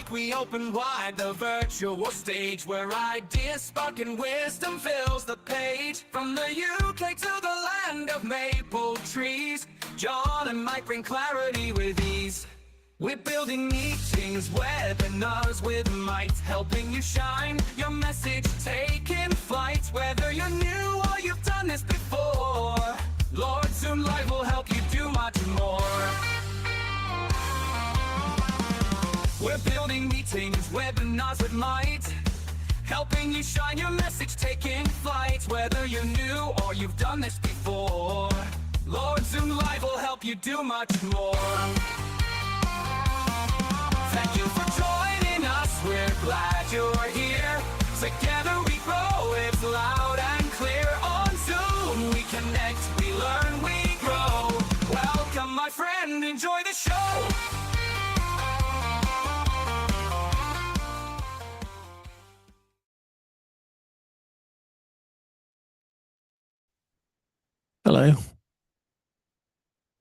mic, we open wide the virtual stage where ideas spark and wisdom fills the page. From the UK to the land of maple trees, John and Mike bring clarity with ease. We're building meetings, webinars with might, helping you shine, your message taking flight. Whether you're new or you've done this before, Lord Zoom Live will help you do much more. We're building meetings, webinars with might, helping you shine, your message taking flight. Whether you're new or you've done this before, Lord Zoom Live will help you do much more. Thank you for joining us, we're glad you're here. Together we grow, it's loud and clear. On Zoom we connect, we learn, we grow. Welcome my friend, enjoy the show. Hello.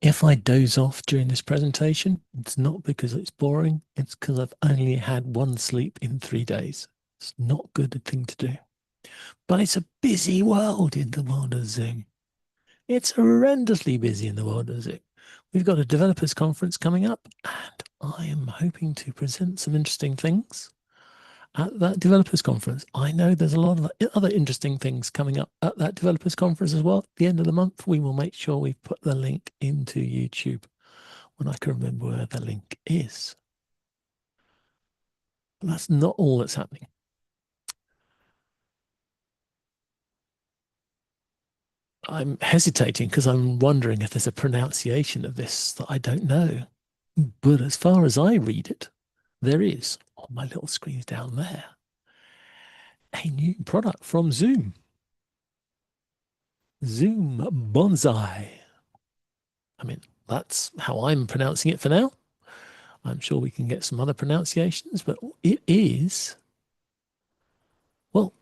If I doze off during this presentation, it's not because it's boring, it's because I've only had one sleep in 3 days. It's not a good thing to do. But it's a busy world in the world of Zoom. It's horrendously busy in the world of Zoom. We've got a developers conference coming up, and I am hoping to present some interesting things at that developers conference. I know there's a lot of other interesting things coming up at that developers conference as well. At the end of the month, we will make sure we put the link into YouTube when I can remember where the link is. But that's not all that's happening. I'm hesitating because I'm wondering if there's a pronunciation of this that I don't know. But as far as I read it, there is, on my little screen down there, a new product from Zoom. Zoom Bonsai. I mean, that's how I'm pronouncing it for now. I'm sure we can get some other pronunciations, but it is, well,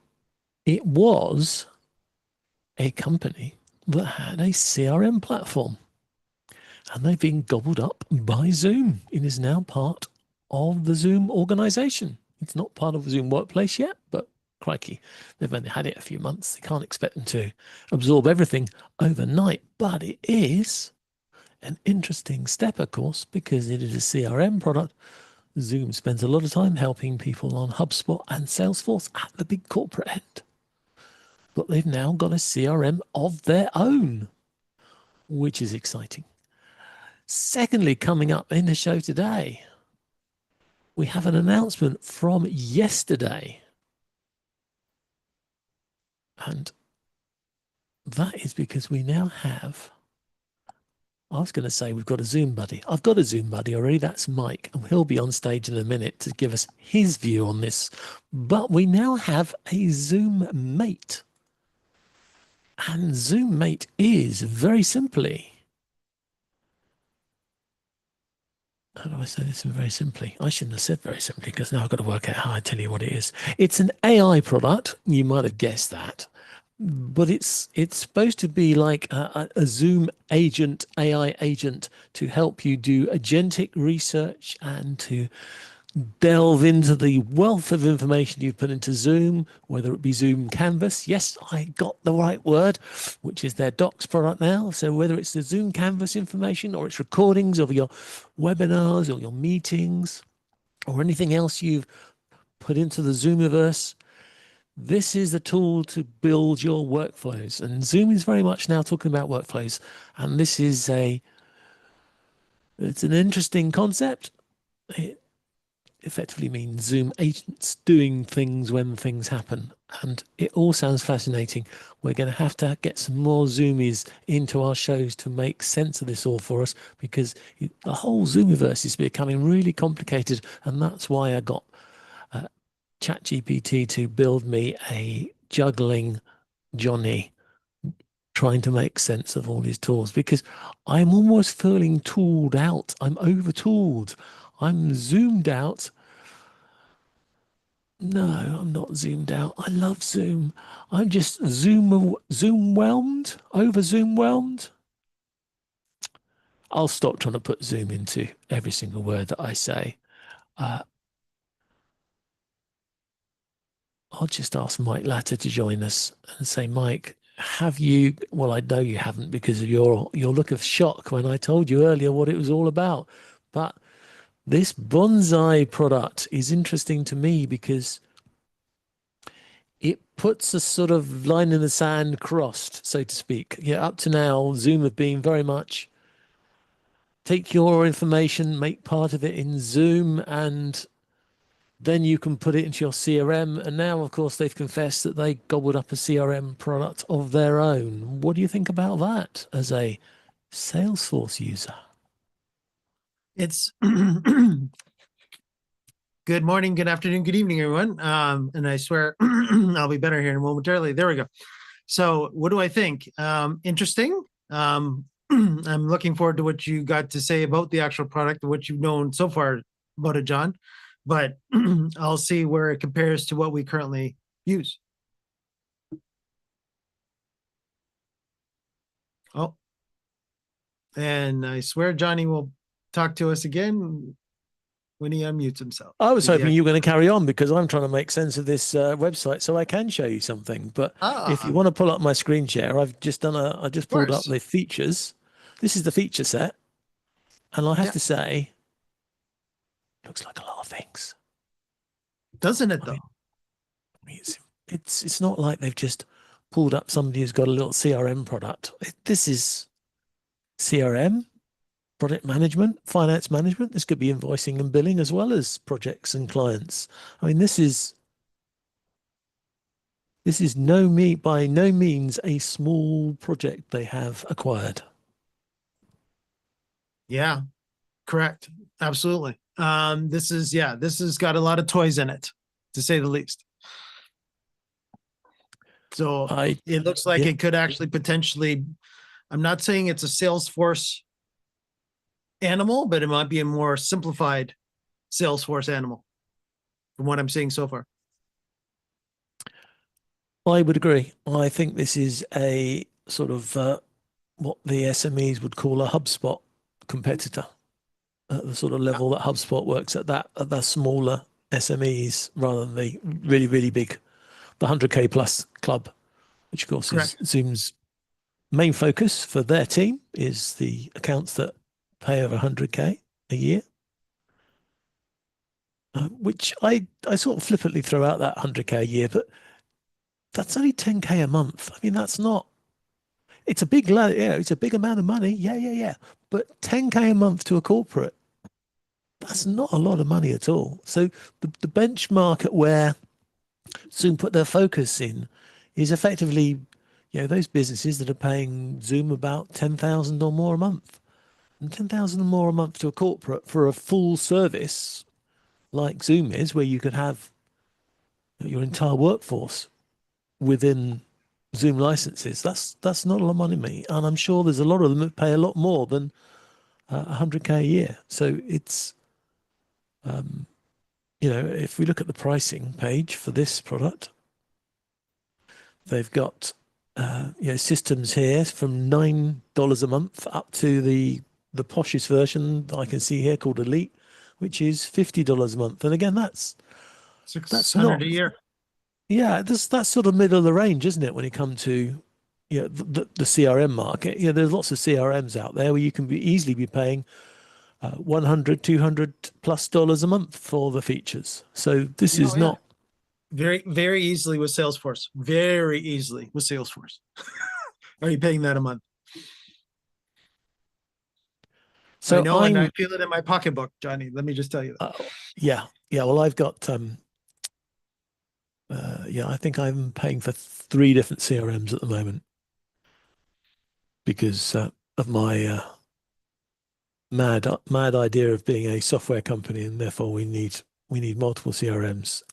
it was a company that had a CRM platform, and they've been gobbled up by Zoom. It is now part of the Zoom organization. It's not part of Zoom Workplace yet, but crikey, they've only had it a few months. They can't expect them to absorb everything overnight, but it is an interesting step, of course, because it is a CRM product. Zoom spends a lot of time helping people on HubSpot and Salesforce at the big corporate end. But they've now got a CRM of their own, which is exciting. Secondly, coming up in the show today, we have an announcement from yesterday. And that is because we now have, I was going to say we've got a Zoom buddy. I've got a Zoom buddy already. That's Mike. And he'll be on stage in a minute to give us his view on this. But we now have a Zoom mate. And Zoom mate is very simply, how do I say this very simply? I shouldn't have said very simply because now I've got to work out how I tell you what it is. It's an AI product. You might have guessed that. But it's supposed to be like a Zoom agent, AI agent, to help you do agentic research and to delve into the wealth of information you've put into Zoom, whether it be Zoom Canvas. Yes, I got the right word, which is their Docs product now. So whether it's the Zoom Canvas information or it's recordings of your webinars or your meetings or anything else you've put into the Zoomiverse, this is the tool to build your workflows. And Zoom is very much now talking about workflows. And this is it's an interesting concept. It effectively means Zoom agents doing things when things happen. And it all sounds fascinating. We're going to get some more Zoomies into our shows to make sense of this all for us, because the whole Zoomiverse is becoming really complicated. And that's why I got ChatGPT to build me a juggling Johnny, trying to make sense of all these tools, because I'm almost feeling tooled out. I'm over-tooled. I'm zoomed out. No, I'm not zoomed out. I love Zoom. I'm just Zoom-whelmed, over-Zoom-whelmed. I'll stop trying to put Zoom into every single word that I say. I'll just ask Mike Latter to join us and say, Mike, have you, well, I know you haven't because of your look of shock when I told you earlier what it was all about. But this bonsai product is interesting to me because it puts a sort of line in the sand crossed, so to speak. Yeah, up to now, Zoom have been very much take your information, make part of it in Zoom, and then you can put it into your CRM. And now, of course, they've confessed that they gobbled up a CRM product of their own. What do you think about that as a Salesforce user? It's good morning, good afternoon, good evening, everyone. And I swear I'll be better here momentarily. There we go. So what do I think? Interesting. I'm looking forward to what you got to say about the actual product, what you've known so far about it, John. But I'll see where it compares to what we currently use. Oh, and I swear Johnny will talk to us again when he unmutes himself. I was hoping you were going to carry on because I'm trying to make sense of this website so I can show you something. But if you want to pull up my screen share, I've just done I just pulled up the features. This is the feature set. And I have to say, looks like a lot of things. Doesn't it though? I mean, it's not like they've just pulled up somebody who's got a little CRM product. This is CRM, project management, finance management. This could be invoicing and billing as well as projects and clients. I mean, this is by no means a small project they have acquired. Yeah, correct. Absolutely. This has got a lot of toys in it, to say the least. So it looks like it could actually potentially, I'm not saying it's a Salesforce animal, but it might be a more simplified Salesforce animal from what I'm seeing so far. I would agree. I think this is a sort of what the SMEs would call a HubSpot competitor at the sort of level that HubSpot works at the smaller SMEs rather than the really, really big, the 100K plus club, which of course is Zoom's main focus for their team is the accounts that pay over 100K a year, which I sort of flippantly throw out that 100K a year, but that's only 10K a month. I mean, that's not, it's a big, it's a big amount of money. Yeah. But 10K a month to a corporate, that's not a lot of money at all. So the benchmark at where Zoom put their focus in is effectively, those businesses that are paying Zoom about 10,000 or more a month. And 10,000 or more a month to a corporate for a full service like Zoom is, where you could have your entire workforce within Zoom licenses. That's not a lot of money to me. And I'm sure there's a lot of them that pay a lot more than 100K a year. So it's, if we look at the pricing page for this product, they've got, systems here from $9 a month up to the poshest version I can see here called Elite, which is $50 a month. And again, that's $600 a year. Yeah, that's sort of middle of the range, isn't it? When you come to the CRM market, there's lots of CRMs out there where you can easily be paying $100, $200 plus a month for the features. So this is not very, very easily with Salesforce. Very easily with Salesforce. Are you paying that a month? So I know, and I feel it in my pocketbook, Johnny. Let me just tell you that. Yeah. Well, I've got I think I'm paying for 3 different CRMs at the moment because of my mad idea of being a software company, and therefore we need multiple CRMs.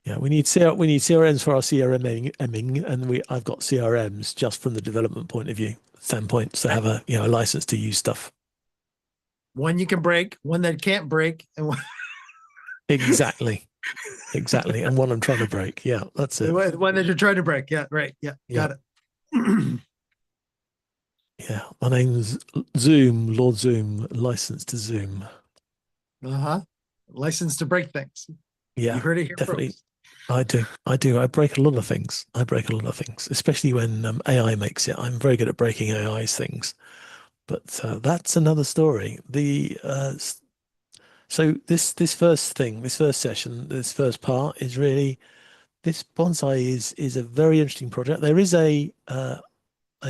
Yeah, we need CRMs for our CRMing, and I've got CRMs just from the development point of view standpoint to have a license to use stuff. One you can break, one that can't break, and one Exactly. And one I'm trying to break. Yeah, that's it. One that you're trying to break. Yeah, right. Yeah, got it. Yeah, my name's Zoom, Lord Zoom, licensed to Zoom. License to break things. Yeah, you heard it here definitely. first. I do. I do. I break a lot of things. I break a lot of things, especially when AI makes it. I'm very good at breaking AI's things, but that's another story. So this first thing, this first session, this first part is really this bonsai is a very interesting project. There is a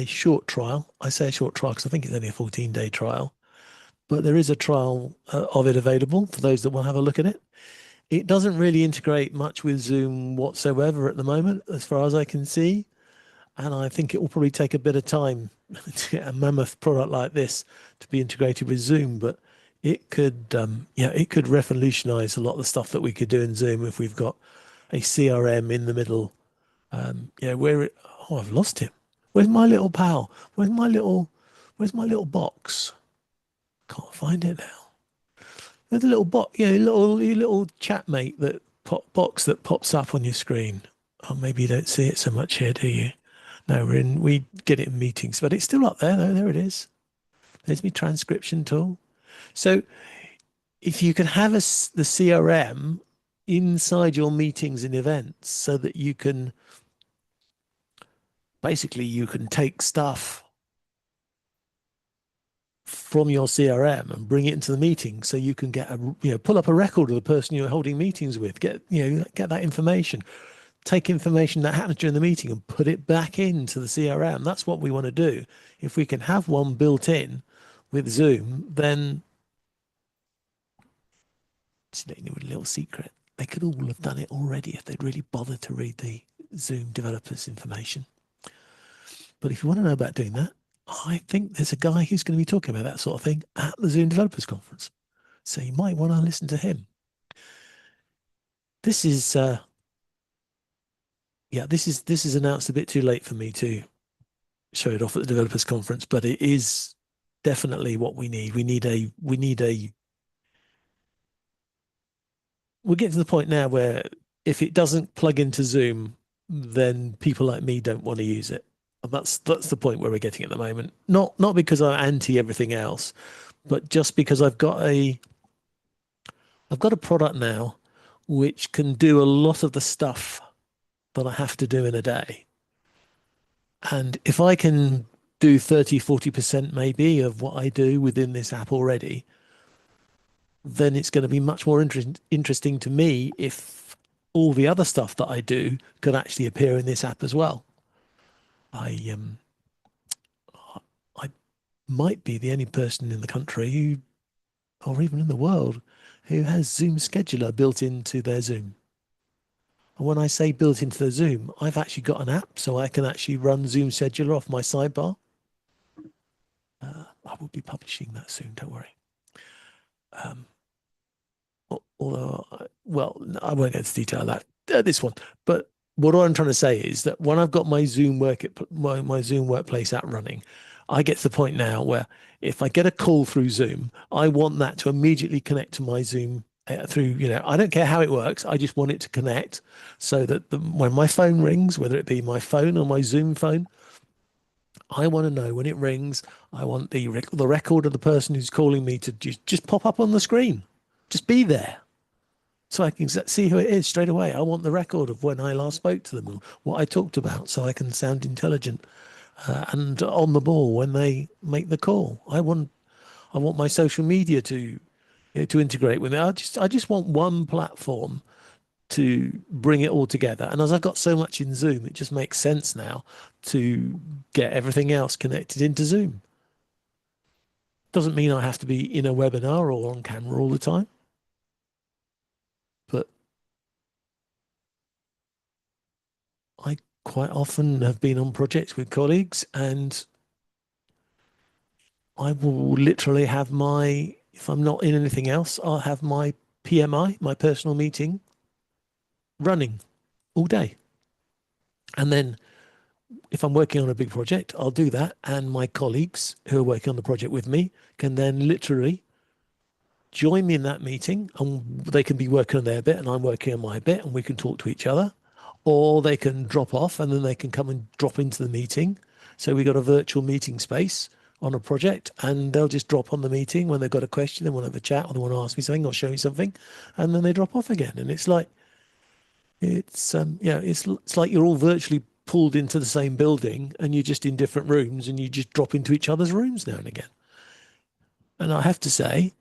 short trial. I say a short trial because I think it's only a 14-day trial, but there is a trial of it available for those that want to have a look at it. It doesn't really integrate much with Zoom whatsoever at the moment, as far as I can see. And I think it will probably take a bit of time to get a mammoth product like this to be integrated with Zoom. But it could, it could revolutionize a lot of the stuff that we could do in Zoom if we've got a CRM in the middle. I've lost him. Where's my little pal? Where's my little box? Can't find it now. There's a little little chat mate box that pops up on your screen. Oh, maybe you don't see it so much here, do you? No, we get it in meetings, but it's still up there. No, there it is. There's my transcription tool. So if you can have the CRM inside your meetings and events so that you can take stuff from your CRM and bring it into the meeting, so you can get pull up a record of the person you're holding meetings with, get that information, take information that happens during the meeting and put it back into the CRM. That's what we want to do. If we can have one built in with Zoom, then just letting you a little secret. They could all have done it already if they'd really bothered to read the Zoom developers information. But if you want to know about doing that, I think there's a guy who's going to be talking about that sort of thing at the Zoom Developers Conference. So you might want to listen to him. This is announced a bit too late for me to show it off at the Developers Conference, but it is definitely what we need. We're getting to the point now where if it doesn't plug into Zoom, then people like me don't want to use it. And that's the point where we're getting at the moment. Not because I'm anti everything else, but just because I've got a product now which can do a lot of the stuff that I have to do in a day. And if I can do 30-40% maybe of what I do within this app already, then it's going to be much more interesting to me if all the other stuff that I do could actually appear in this app as well. I might be the only person in the country or even in the world, who has Zoom Scheduler built into their Zoom. And when I say built into the Zoom, I've actually got an app so I can actually run Zoom Scheduler off my sidebar. I will be publishing that soon, don't worry. Although, I won't get into detail of that, this one. But what I'm trying to say is that when I've got my Zoom my Zoom Workplace app running, I get to the point now where if I get a call through Zoom, I want that to immediately connect to my Zoom through, I don't care how it works. I just want it to connect so that when my phone rings, whether it be my phone or my Zoom phone, I want to know when it rings. I want the record of the person who's calling me to just pop up on the screen, just be there. So I can see who it is straight away. I want the record of when I last spoke to them and what I talked about, so I can sound intelligent and on the ball when they make the call. I want my social media to integrate with it. I just want one platform to bring it all together. And as I've got so much in Zoom, it just makes sense now to get everything else connected into Zoom. Doesn't mean I have to be in a webinar or on camera all the time. But I quite often have been on projects with colleagues, and I will literally have if I'm not in anything else, I'll have my PMI, my personal meeting, running all day. And then if I'm working on a big project, I'll do that. And my colleagues who are working on the project with me can then literally join me in that meeting, and they can be working on their bit and I'm working on my bit, and we can talk to each other, or they can drop off and then they can come and drop into the meeting. So we got a virtual meeting space on a project, and they'll just drop on the meeting when they've got a question, they want to have a chat, or they want to ask me something or show me something, and then they drop off again. And it's like, It's like you're all virtually pulled into the same building and you're just in different rooms and you just drop into each other's rooms now and again. And I have to say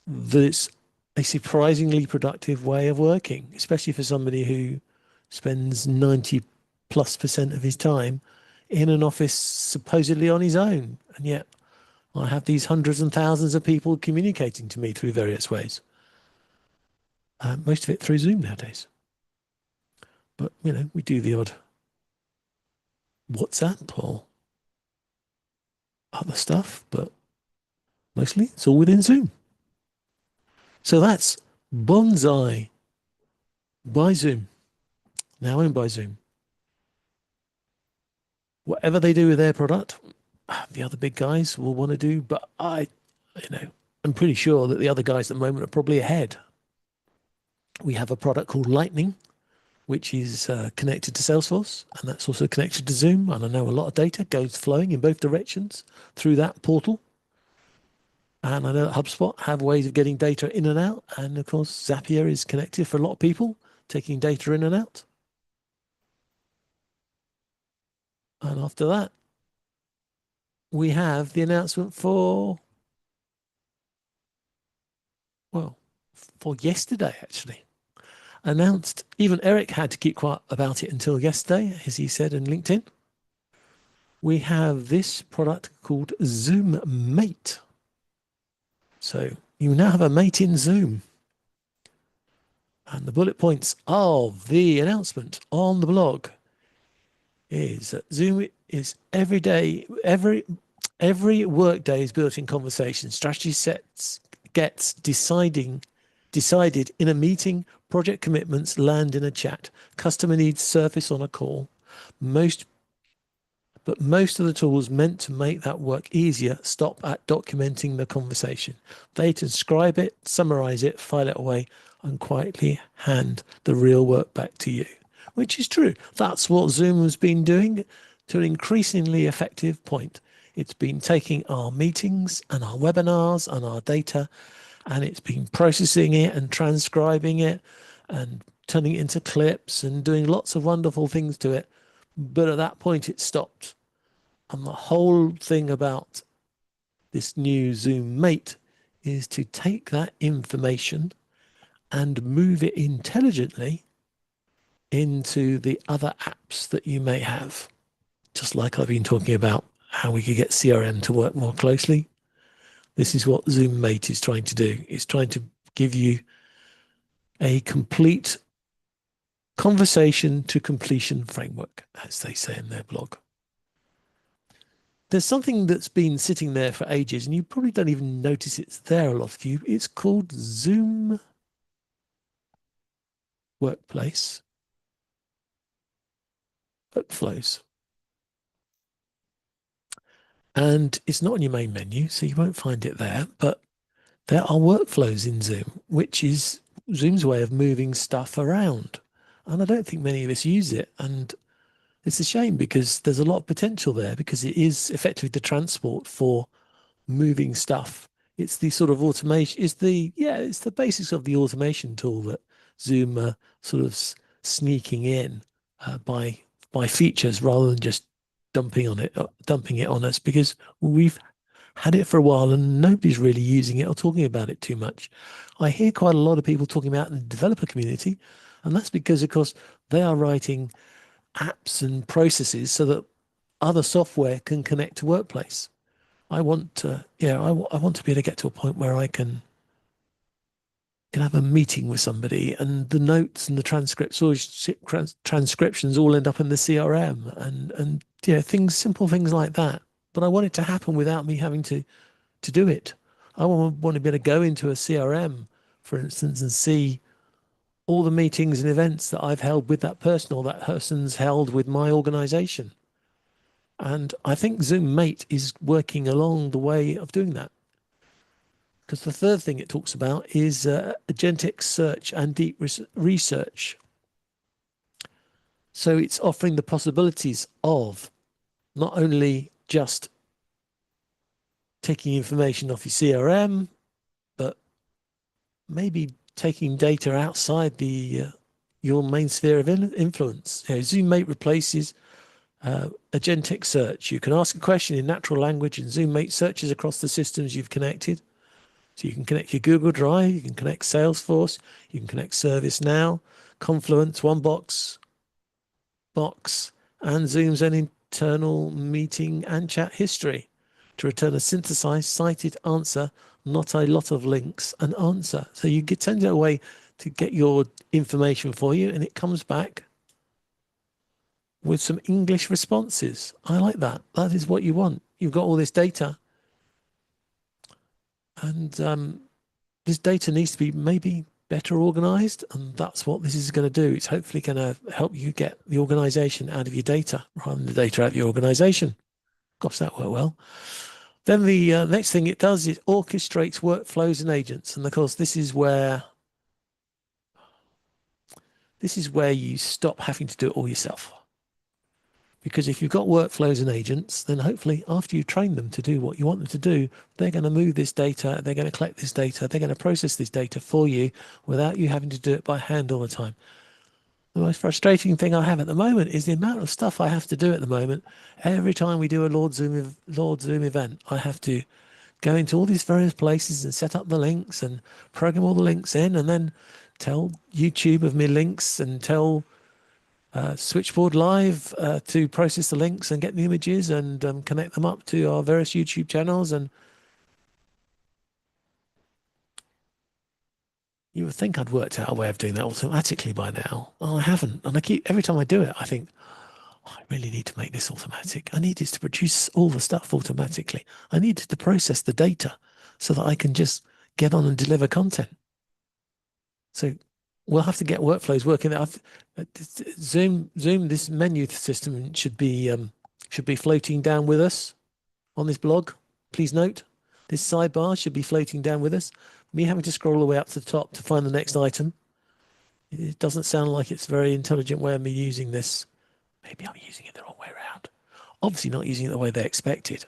that it's a surprisingly productive way of working, especially for somebody who spends 90+% of his time in an office supposedly on his own. And yet I have these hundreds and thousands of people communicating to me through various ways. Most of it through Zoom nowadays. But, we do the odd WhatsApp or other stuff, but mostly it's all within Zoom. So that's Bonsai by Zoom, now owned by Zoom. Whatever they do with their product, the other big guys will want to do, but I'm pretty sure that the other guys at the moment are probably ahead. We have a product called Lightning, which is connected to Salesforce, and that's also connected to Zoom. And I know a lot of data goes flowing in both directions through that portal. And I know that HubSpot have ways of getting data in and out. And of course, Zapier is connected for a lot of people, taking data in and out. And after that, we have the announcement for yesterday, actually. Announced, even Eric had to keep quiet about it until yesterday, as he said in LinkedIn. We have this product called Zoom Mate. So you now have a mate in Zoom. And the bullet points of the announcement on the blog is that Zoom is every day, every workday is built in conversation. Strategy sets gets decided in a meeting, project commitments land in a chat, customer needs surface on a call. Most of the tools meant to make that work easier stop at documenting the conversation. They transcribe it, summarize it, file it away, and quietly hand the real work back to you, which is true. That's what Zoom has been doing to an increasingly effective point. It's been taking our meetings and our webinars and our data, and it's been processing it and transcribing it and turning it into clips and doing lots of wonderful things to it. But at that point, it stopped. And the whole thing about this new Zoom Mate is to take that information and move it intelligently into the other apps that you may have. Just like I've been talking about how we could get CRM to work more closely. This is what Zoom Mate is trying to do. It's trying to give you a complete conversation to completion framework, as they say in their blog. There's something that's been sitting there for ages, and you probably don't even notice it's there, a lot of you. It's called Zoom Workplace Workflows. And it's not on your main menu, so you won't find it there, but there are workflows in Zoom, which is Zoom's way of moving stuff around. And I don't think many of us use it. And it's a shame because there's a lot of potential there, because it is effectively the transport for moving stuff. It's the sort of automation, it's the basics of the automation tool that Zoom are sort of sneaking in by features rather than just dumping it on us, because we've had it for a while and nobody's really using it or talking about it too much. I hear quite a lot of people talking about it in the developer community, and that's because, of course, they are writing apps and processes so that other software can connect to Workplace. I want to be able to get to a point where I can have a meeting with somebody and the notes and the transcriptions all end up in the CRM and simple things like that. But I want it to happen without me having to do it. I want to be able to go into a CRM, for instance, and see all the meetings and events that I've held with that person or that person's held with my organization. And I think Zoom Mate is working along the way of doing that. Because the third thing it talks about is agentic search and deep research. So it's offering the possibilities of not only just taking information off your CRM, but maybe taking data outside your your main sphere of influence. ZoomMate replaces agentic search. You can ask a question in natural language, and ZoomMate searches across the systems you've connected. So you can connect your Google Drive, you can connect Salesforce, you can connect ServiceNow, Confluence, OneBox, Box, and Zoom's own internal meeting and chat history to return a synthesized, cited answer, not a lot of links, an answer. So you get send it away to get your information for you, and it comes back with some English responses. I like that. That is what you want. You've got all this data, and this data needs to be maybe better organized, and that's what this is going to do. It's hopefully going to help you get the organization out of your data rather than the data out of your organization. Gosh, that worked well. Then the next thing it does is orchestrates workflows and agents, and of course this is where you stop having to do it all yourself. Because if you've got workflows and agents, then hopefully after you train them to do what you want them to do, they're going to move this data, they're going to collect this data, they're going to process this data for you without you having to do it by hand all the time. The most frustrating thing I have at the moment is the amount of stuff I have to do at the moment. Every time we do a Lord Zoom event, I have to go into all these various places and set up the links and program all the links in, and then tell YouTube of me links, and tell Switchboard Live to process the links and get the images and connect them up to our various YouTube channels. And you would think I'd worked out a way of doing that automatically by now. Oh, I haven't. And every time I do it, I think, oh, I really need to make this automatic. I need this to produce all the stuff automatically. I need to process the data so that I can just get on and deliver content. So we'll have to get workflows working. Zoom, this menu system should be floating down with us on this blog. Please note, this sidebar should be floating down with us. Me having to scroll all the way up to the top to find the next item. It doesn't sound like it's a very intelligent way of me using this. Maybe I'm using it the wrong way around. Obviously not using it the way they expected.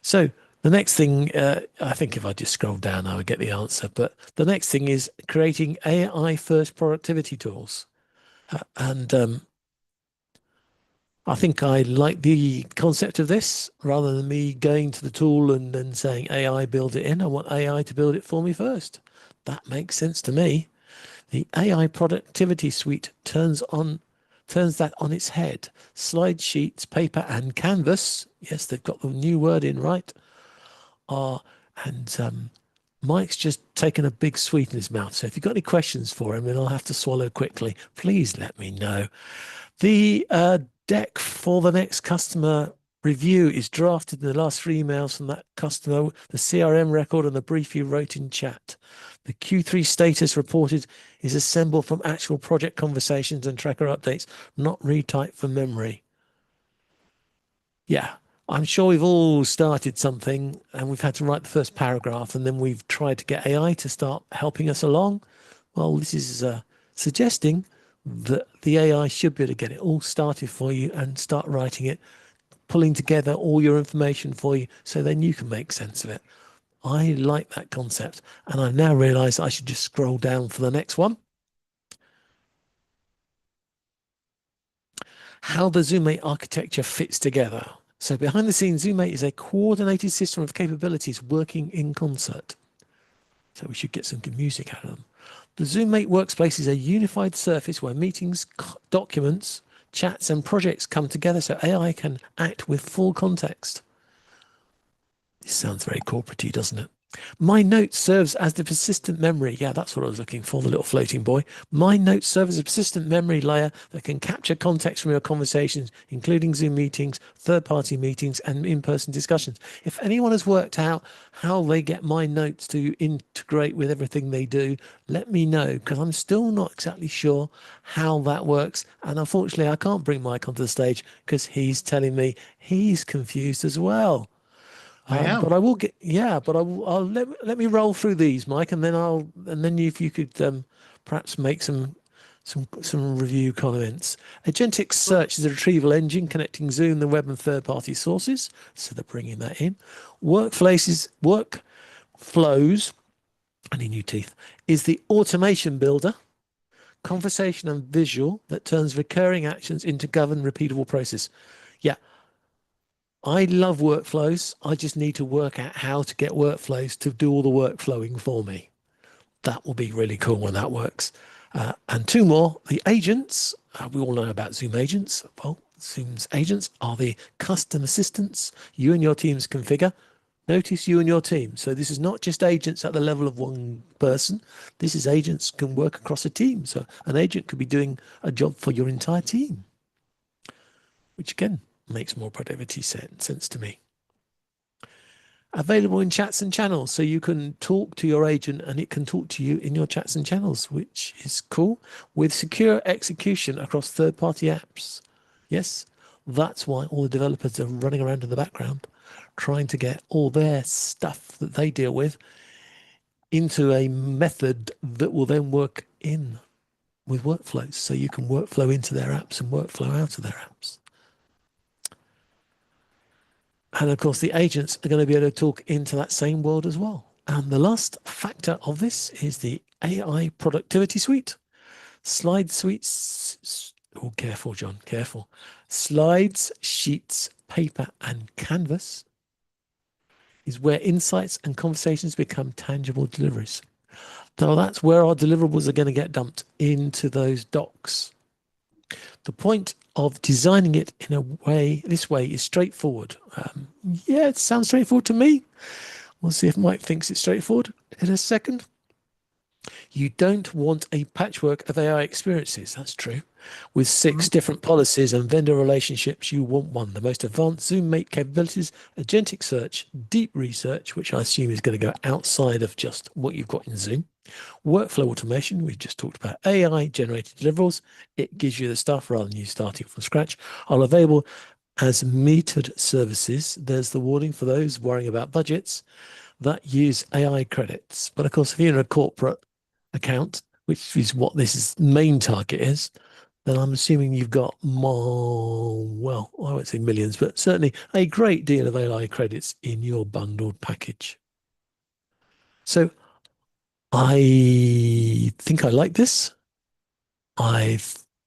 So the next thing, I think if I just scroll down, I would get the answer. But the next thing is creating AI-first productivity tools. And I think I like the concept of this rather than me going to the tool and then saying AI build it in. I want AI to build it for me first. That makes sense to me. The AI productivity suite turns that on its head. Slide sheets, paper, and canvas. Yes, they've got the new word in right. Mike's just taken a big sweet in his mouth. So if you've got any questions for him, then I'll have to swallow quickly. Please let me know. The deck for the next customer review is drafted in the last 3 emails from that customer, the CRM record and the brief you wrote in chat. The Q3 status reported is assembled from actual project conversations and tracker updates, not retyped from memory. Yeah, I'm sure we've all started something and we've had to write the first paragraph, and then we've tried to get AI to start helping us along. Well, this is suggesting that the AI should be able to get it all started for you and start writing it, pulling together all your information for you so then you can make sense of it. I like that concept, and I've now realized I should just scroll down for the next one. How the ZoomMate architecture fits together. So behind the scenes, ZoomMate is a coordinated system of capabilities working in concert. So we should get some good music out of them. The ZoomMate workspace is a unified surface where meetings, documents, chats, and projects come together so AI can act with full context. This sounds very corporate-y, doesn't it? My Notes serves as the persistent memory. Yeah, that's what I was looking for, the little floating boy. My Notes serve as a persistent memory layer that can capture context from your conversations, including Zoom meetings, third-party meetings, and in-person discussions. If anyone has worked out how they get My Notes to integrate with everything they do, let me know, because I'm still not exactly sure how that works. And unfortunately, I can't bring Mike onto the stage because he's telling me he's confused as well. But I will get, yeah, but I'll let me roll through these, Mike, and then if you could perhaps make some review comments. Agentic Search is a retrieval engine connecting Zoom, the web, and third-party sources. So they're bringing that in. Workflows, any new teeth, is the automation builder. conversation and visual that turns recurring actions into governed, repeatable process. Yeah, I love workflows. I just need to work out how to get workflows to do all the workflowing for me. That will be really cool when that works. And two more, the agents. We all know about Zoom agents. Well, Zoom's agents are the custom assistants you and your teams configure. Notice you and your team. So this is not just agents at the level of one person. This is agents can work across a team. So an agent could be doing a job for your entire team, which again makes more productivity sense to me. Available in chats and channels, so you can talk to your agent and it can talk to you in your chats and channels, which is cool, with secure execution across third-party apps. Yes, that's why all the developers are running around in the background trying to get all their stuff that they deal with into a method that will then work in with workflows, so you can workflow into their apps and workflow out of their apps. And of course, the agents are going to be able to talk into that same world as well. And the last factor of this is the AI productivity suite. Slide suites. Oh, careful, John, careful. Slides, sheets, paper, and canvas is where insights and conversations become tangible deliveries. So that's where our deliverables are going to get dumped into those docs. The point of designing it in a way, this way, is straightforward. Yeah, it sounds straightforward to me. We'll see if Mike thinks it's straightforward in a second. You don't want a patchwork of AI experiences. That's true. With 6 different policies and vendor relationships, you want one. The most advanced ZoomMate capabilities, agentic search, deep research, which I assume is going to go outside of just what you've got in Zoom. Workflow automation, we've just talked about AI generated deliverables. It gives you the stuff rather than you starting from scratch. Are available as metered services. There's the warning for those worrying about budgets that use AI credits. But of course, if you're in a corporate account, which is what this main target is, then I'm assuming you've got more, well, I won't say millions, but certainly a great deal of AI credits in your bundled package. So I think I like this. I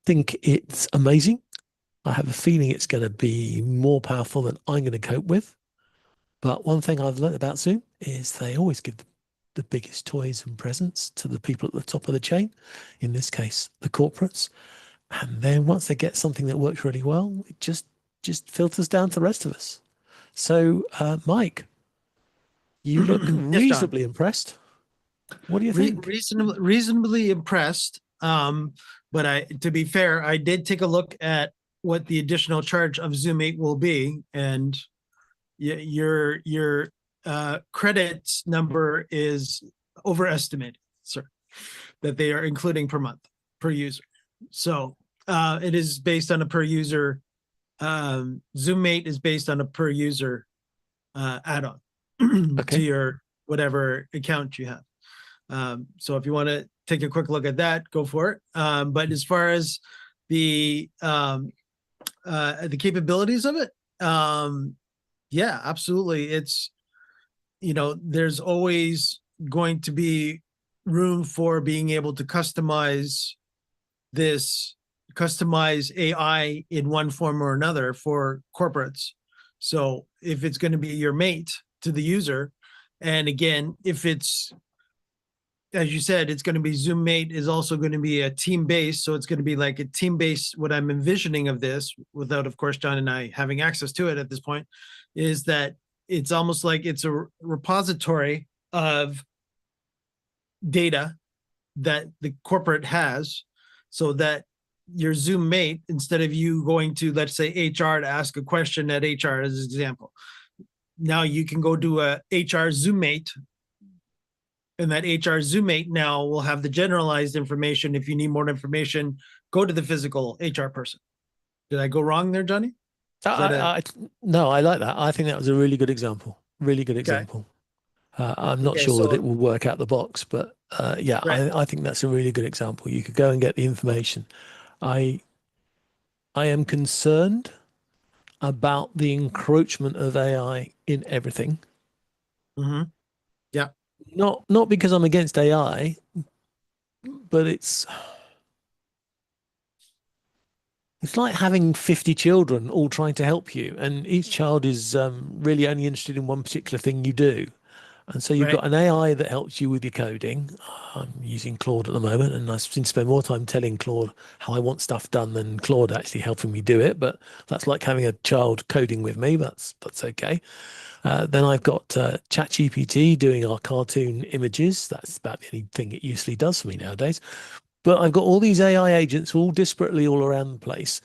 think it's amazing. I have a feeling it's going to be more powerful than I'm going to cope with. But one thing I've learned about Zoom is they always give the biggest toys and presents to the people at the top of the chain, in this case, the corporates. And then once they get something that works really well, it just filters down to the rest of us. So, Mike, you look reasonably impressed. What do you think? Reasonably impressed. But to be fair, I did take a look at what the additional charge of ZoomMate will be, and your credits number is overestimated, sir, that they are including per month per user. So it is based on a per user. ZoomMate is based on a per user add-on to your whatever account you have. So if you want to take a quick look at that, go for it. But as far as the capabilities of it, yeah, absolutely. It's, there's always going to be room for being able to customize AI in one form or another for corporates. So if it's going to be your mate to the user, and again, if it's, as you said, it's going to be ZoomMate is also going to be a team-based. So it's going to be like a team-based, what I'm envisioning of this, without, of course, John and I having access to it at this point, is that it's almost like it's a repository of data that the corporate has, so that your ZoomMate, instead of you going to, let's say, HR to ask a question at HR as an example, now you can go do a HR ZoomMate, and that HR ZoomMate now will have the generalized information. If you need more information, go to the physical HR person. Did I go wrong there, Johnny? No, I like that. I think that was a really good example. Really good example. I'm not sure that it will work out the box, but yeah, right. I think that's a really good example. You could go and get the information. I am concerned about the encroachment of AI in everything. Mm-hmm. Yeah. Not because I'm against AI, but it's It's like having 50 children all trying to help you, and each child is really only interested in one particular thing you do. And so you've Right. got an AI that helps you with your coding. I'm using Claude at the moment, and I seem to spend more time telling Claude how I want stuff done than Claude actually helping me do it. But that's like having a child coding with me. That's okay. Then I've got ChatGPT doing our cartoon images. That's about the only thing it usually does for me nowadays. But I've got all these AI agents all disparately all around the place.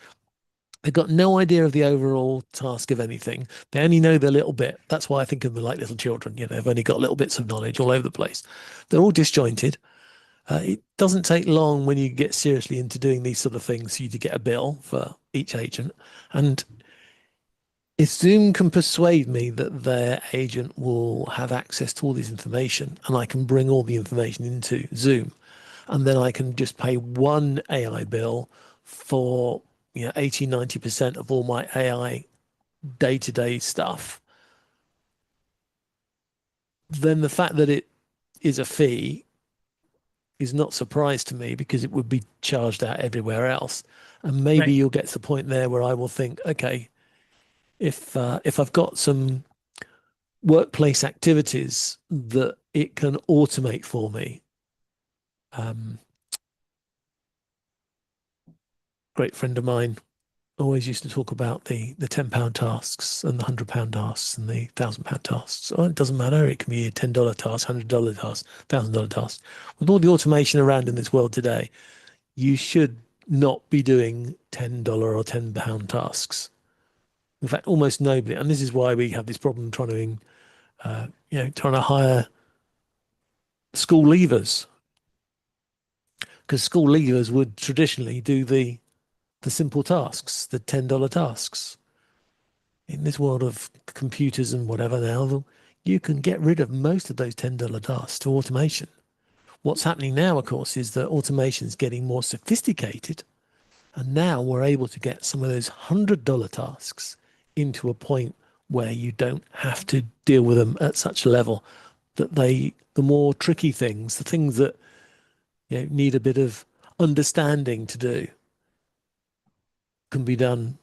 They've got no idea of the overall task of anything. They only know their little bit. That's why I think of them like little children. You know, they've only got little bits of knowledge all over the place. They're all disjointed. It doesn't take long when you get seriously into doing these sort of things for you to get a bill for each agent. And if Zoom can persuade me that their agent will have access to all this information and I can bring all the information into Zoom, and then I can just pay one AI bill for 80, 90% of all my AI day-to-day stuff, then the fact that it is a fee is not a surprise to me because it would be charged out everywhere else. And maybe Right. you'll get to the point there where I will think, okay, if I've got some workplace activities that it can automate for me, great friend of mine always used to talk about the £10 tasks and the £100 tasks and the £1,000 tasks. Oh, it doesn't matter. It can be a $10 task, $100 task, $1,000 task. With all the automation around in this world today, you should not be doing $10 or £10 tasks. In fact, almost nobody. And this is why we have this problem trying to hire school leavers, because school leavers would traditionally do the simple tasks, the $10 tasks. In this world of computers and whatever now, you can get rid of most of those $10 tasks to automation. What's happening now, of course, is that automation is getting more sophisticated. And now we're able to get some of those $100 tasks into a point where you don't have to deal with them at such a level that the more tricky things, the things that need a bit of understanding to do, can be done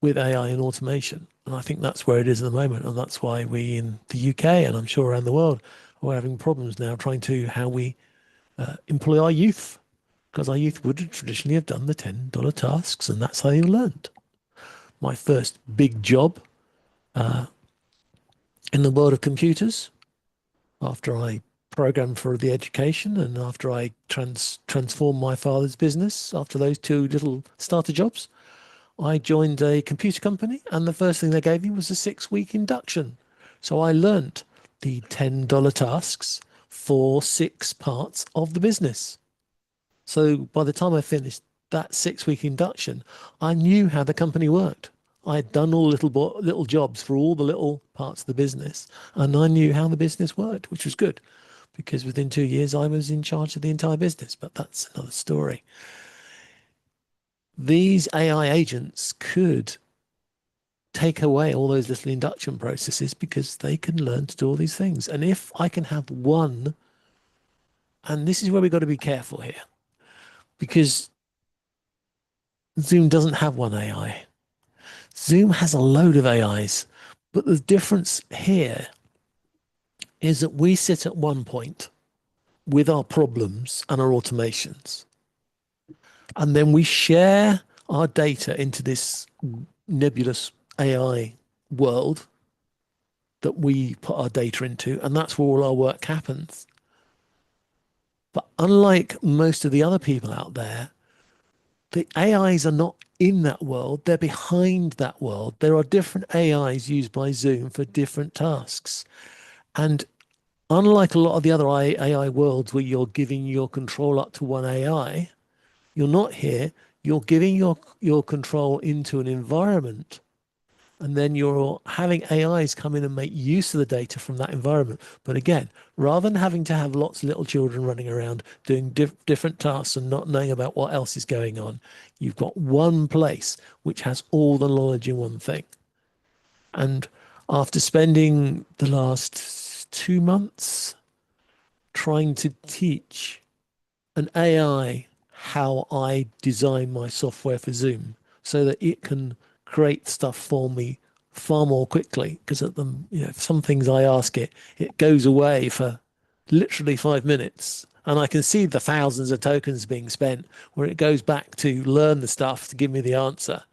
with AI and automation. And I think that's where it is at the moment. And that's why we in the UK, and I'm sure around the world, are having problems now trying to how we employ our youth. Because our youth would traditionally have done the $10 tasks, and that's how you learned. My first big job in the world of computers, after I programmed for the education and after I transformed my father's business, after those two little starter jobs, I joined a computer company, and the first thing they gave me was a 6-week induction. So I learnt the $10 tasks for 6 parts of the business. So by the time I finished that 6-week induction, I knew how the company worked. I had done all little jobs for all the little parts of the business, and I knew how the business worked, which was good, because within 2 years I was in charge of the entire business. But that's another story. These AI agents could take away all those little induction processes because they can learn to do all these things. And if I can have one, and this is where we've got to be careful here, because Zoom doesn't have one AI. Zoom has a load of AIs, but the difference here is that we sit at one point with our problems and our automations, and then we share our data into this nebulous AI world that we put our data into, and that's where all our work happens. But unlike most of the other people out there, the AIs are not in that world, they're behind that world. There are different AIs used by Zoom for different tasks. And unlike a lot of the other AI worlds where you're giving your control up to one AI, you're not here. You're giving your control into an environment, and then you're having AIs come in and make use of the data from that environment. But again, rather than having to have lots of little children running around doing different tasks and not knowing about what else is going on, you've got one place which has all the knowledge in one thing. And after spending the last 2 months trying to teach an AI how I design my software for Zoom so that it can create stuff for me far more quickly. Because at the, some things I ask it, it goes away for literally 5 minutes, and I can see the thousands of tokens being spent where it goes back to learn the stuff to give me the answer.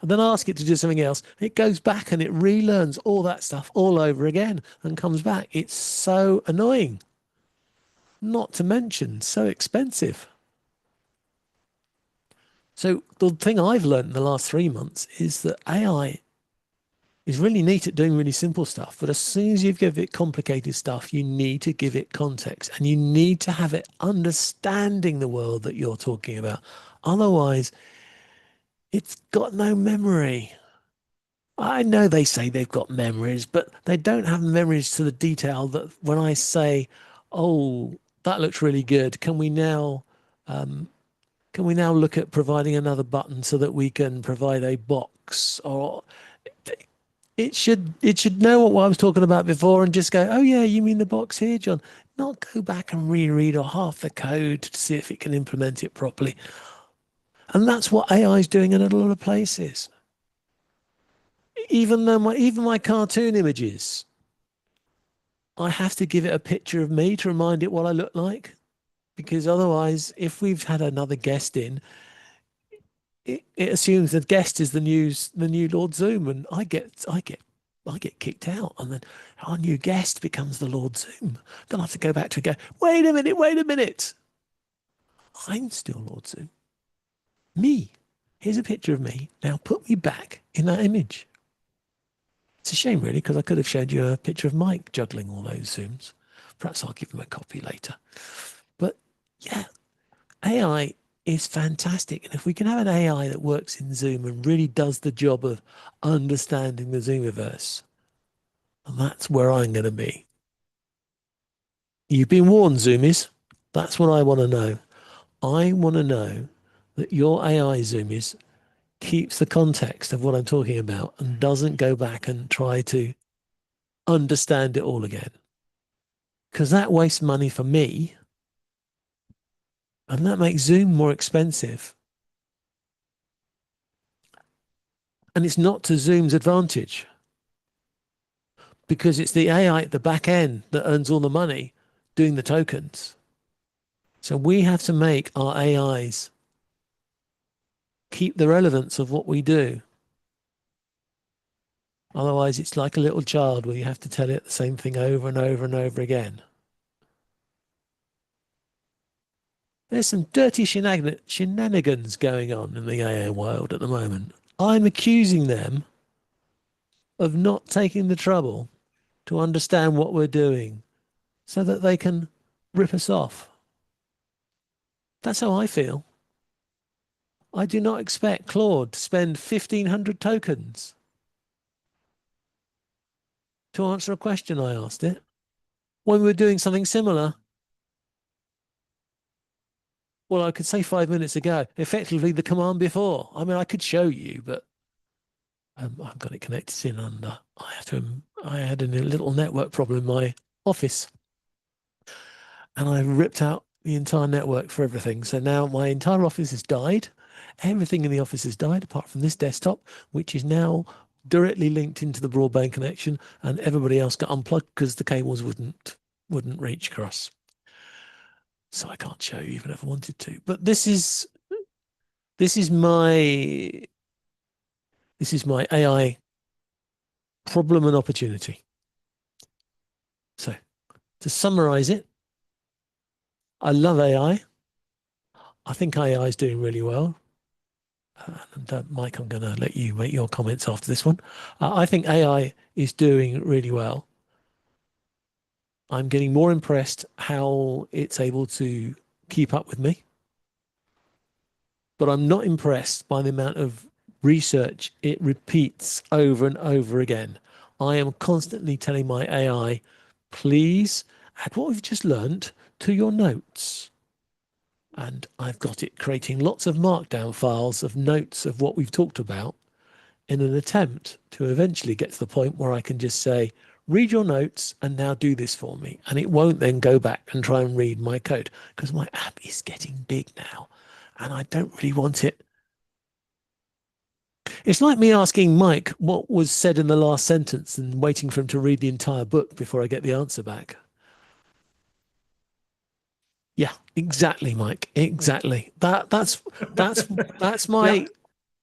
And then I ask it to do something else. It goes back and it relearns all that stuff all over again and comes back. It's so annoying. Not to mention so expensive. So the thing I've learned in the last 3 months is that AI is really neat at doing really simple stuff. But as soon as you give it complicated stuff, you need to give it context, and you need to have it understanding the world that you're talking about. Otherwise, it's got no memory. I know they say they've got memories, but they don't have memories to the detail that when I say, oh, that looks really good. Can we now look at providing another button so that we can provide a box? Or it should know what I was talking about before and just go, oh yeah, you mean the box here, John? Not go back and reread or half the code to see if it can implement it properly. And that's what AI is doing in a lot of places. Even my cartoon images, I have to give it a picture of me to remind it what I look like, because otherwise, if we've had another guest in, it assumes the guest is the new Lord Zoom, and I get kicked out, and then our new guest becomes the Lord Zoom. Then I have to go back to it and go, wait a minute. I'm still Lord Zoom. Me. Here's a picture of me. Now put me back in that image. It's a shame, really, because I could have showed you a picture of Mike juggling all those Zooms. Perhaps I'll give him a copy later. But yeah, AI is fantastic. And if we can have an AI that works in Zoom and really does the job of understanding the Zoomiverse, that's where I'm going to be. You've been warned, Zoomies. That's what I want to know. I want to know that your AI, Zoomies, keeps the context of what I'm talking about and doesn't go back and try to understand it all again. Because that wastes money for me, and that makes Zoom more expensive. And it's not to Zoom's advantage, because it's the AI at the back end that earns all the money doing the tokens. So we have to make our AIs keep the relevance of what we do. Otherwise, it's like a little child where you have to tell it the same thing over and over and over again. There's some dirty shenanigans going on in the AI world at the moment. I'm accusing them of not taking the trouble to understand what we're doing so that they can rip us off. That's how I feel. I do not expect Claude to spend 1,500 tokens to answer a question I asked it when we were doing something similar. Well, I could say 5 minutes ago, effectively the command before. I mean, I could show you, but I've got it connected in under. I had a little network problem in my office, and I ripped out the entire network for everything. So now my entire office has died. Everything in the office has died apart from this desktop, which is now directly linked into the broadband connection, and everybody else got unplugged because the cables wouldn't reach across. So I can't show you even if I wanted to. But this is my AI problem and opportunity. So to summarize it, I love AI. I think AI is doing really well. And Mike, I'm going to let you make your comments after this one. I think AI is doing really well. I'm getting more impressed how it's able to keep up with me. But I'm not impressed by the amount of research it repeats over and over again. I am constantly telling my AI, please add what we've just learned to your notes. And I've got it creating lots of markdown files of notes of what we've talked about in an attempt to eventually get to the point where I can just say, read your notes and now do this for me. And it won't then go back and try and read my code because my app is getting big now. and I don't really want it. It's like me asking Mike what was said in the last sentence and waiting for him to read the entire book before I get the answer back. Yeah, exactly, Mike. Exactly. That's my Yeah.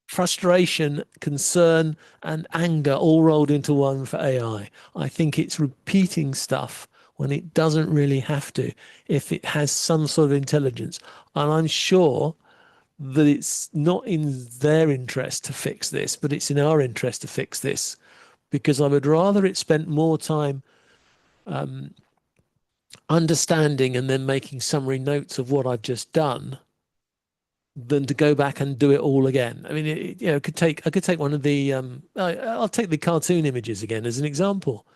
frustration, concern, and anger all rolled into one for AI. I think it's repeating stuff when it doesn't really have to, if it has some sort of intelligence. And I'm sure that it's not in their interest to fix this, but it's in our interest to fix this, because I would rather it spent more time understanding and then making summary notes of what I've just done than to go back and do it all again. I mean, I could take one of the I'll take the cartoon images again as an example.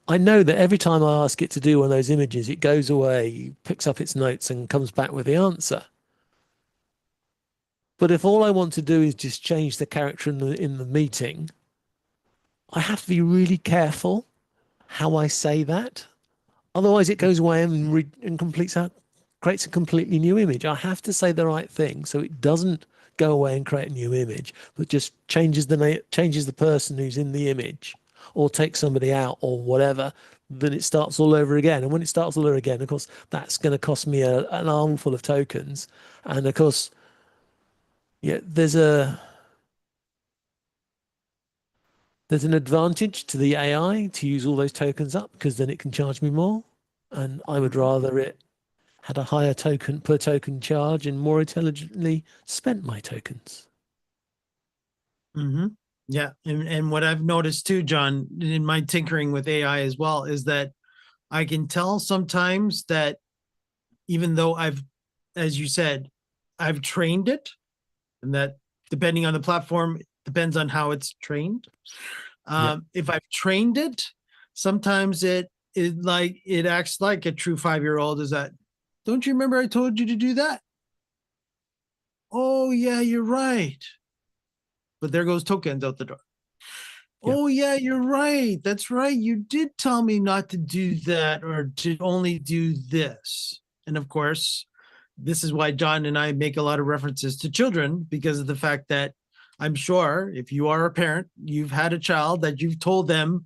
I know that every time I ask it to do one of those images, it goes away, picks up its notes, and comes back with the answer. But if all I want to do is just change the character in the meeting, I have to be really careful how I say that. Otherwise, it goes away and creates a completely new image. I have to say the right thing so it doesn't go away and create a new image, but just changes the person who's in the image, or takes somebody out or whatever. Then it starts all over again. And when it starts all over again, of course, that's going to cost me an armful of tokens. And of course, yeah, there's an advantage to the AI to use all those tokens up, because then it can charge me more. And I would rather it had a higher token per token charge and more intelligently spent my tokens. Mm-hmm. Yeah. And what I've noticed too, John, in my tinkering with AI as well, is that I can tell sometimes that even though as you said, I've trained it, and that depending on the platform, depends on how it's trained. If I've trained it, sometimes it acts like a true 5-year-old. Is that, don't you remember I told you to do that? Oh yeah, you're right. But there goes tokens out the door. Yeah. Oh yeah, you're right. That's right. You did tell me not to do that, or to only do this. And of course, this is why John and I make a lot of references to children, because of the fact that I'm sure if you are a parent, you've had a child that you've told them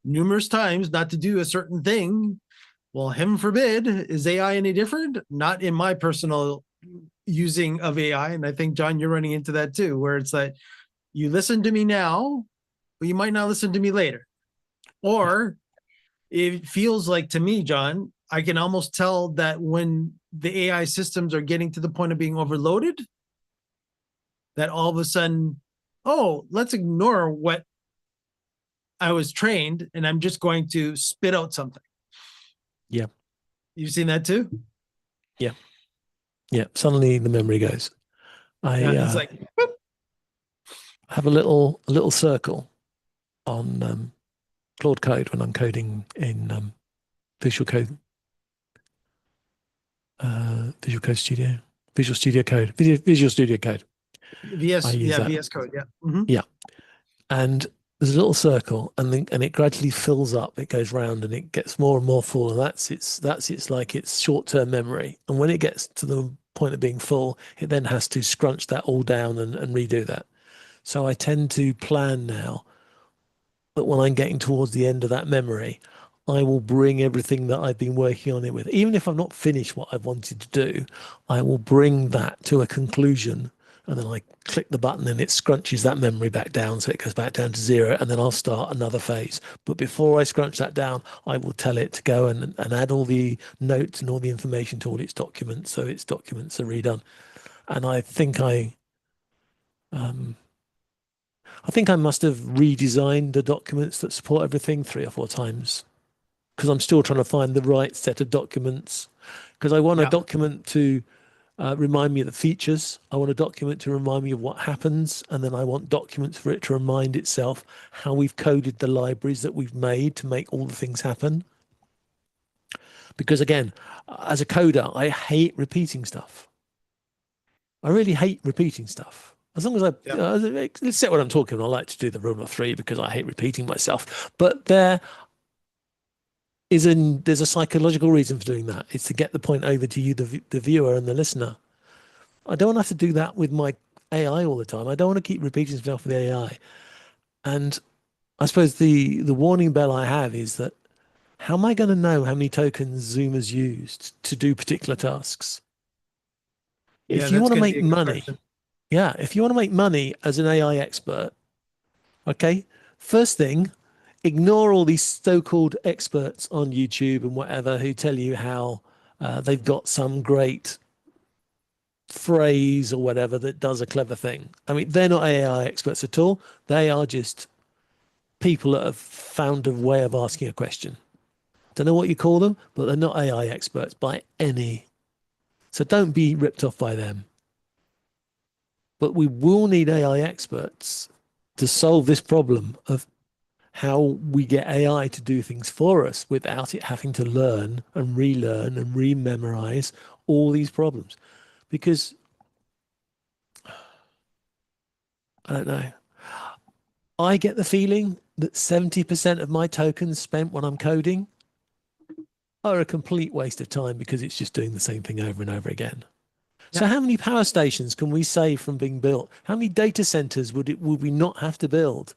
numerous times not to do a certain thing. Well, heaven forbid, is AI any different? Not in my personal using of AI. And I think, John, you're running into that too, where it's like, you listen to me now, but you might not listen to me later. Or it feels like, to me, John, I can almost tell that when the AI systems are getting to the point of being overloaded, that all of a sudden, oh, let's ignore what I was trained, and I'm just going to spit out something. Yeah. You've seen that too? Yeah. Suddenly the memory goes. It's like, whoop. Have a little circle on Claude Code when I'm coding in Visual Code, Visual Code Studio, Visual Studio Code, Visual Studio Code. VS, VS Code, yeah. Mm-hmm. Yeah. And there's a little circle, and it gradually fills up. It goes round and it gets more and more full, and that's its short-term memory. And when it gets to the point of being full, it then has to scrunch that all down and redo that. So I tend to plan now that when I'm getting towards the end of that memory, I will bring everything that I've been working on it with. Even if I've not finished what I've wanted to do, I will bring that to a conclusion, and then I click the button and it scrunches that memory back down, so it goes back down to 0, and then I'll start another phase. But before I scrunch that down, I will tell it to go and add all the notes and all the information to all its documents, so its documents are redone. And I think I must have redesigned the documents that support everything 3 or 4 times, because I'm still trying to find the right set of documents, because I want a document to remind me of the features. I want a document to remind me of what happens. And then I want documents for it to remind itself how we've coded the libraries that we've made to make all the things happen. Because again, as a coder, I hate repeating stuff. I really hate repeating stuff. As long as let's say what I'm talking about, I like to do the rule of 3 because I hate repeating myself. But there's a psychological reason for doing that. It's to get the point over to you, the viewer and the listener. I don't want to have to do that with my AI all the time. I don't want to keep repeating stuff with the AI. And I suppose the warning bell I have is that how am I going to know how many tokens Zoom has used to do particular tasks? Yeah, If you that's want to gonna make be a good money, question. yeah, if you want to make money as an AI expert, okay, first thing, ignore all these so-called experts on YouTube and whatever who tell you how they've got some great phrase or whatever that does a clever thing. I mean, they're not AI experts at all. They are just people that have found a way of asking a question. Don't know what you call them, but they're not AI experts by any. So don't be ripped off by them. But we will need AI experts to solve this problem of how we get AI to do things for us without it having to learn and relearn and rememorize all these problems. Because I don't know. I get the feeling that 70% of my tokens spent when I'm coding are a complete waste of time because it's just doing the same thing over and over again. So Yeah. how many power stations can we save from being built? How many data centers would we not have to build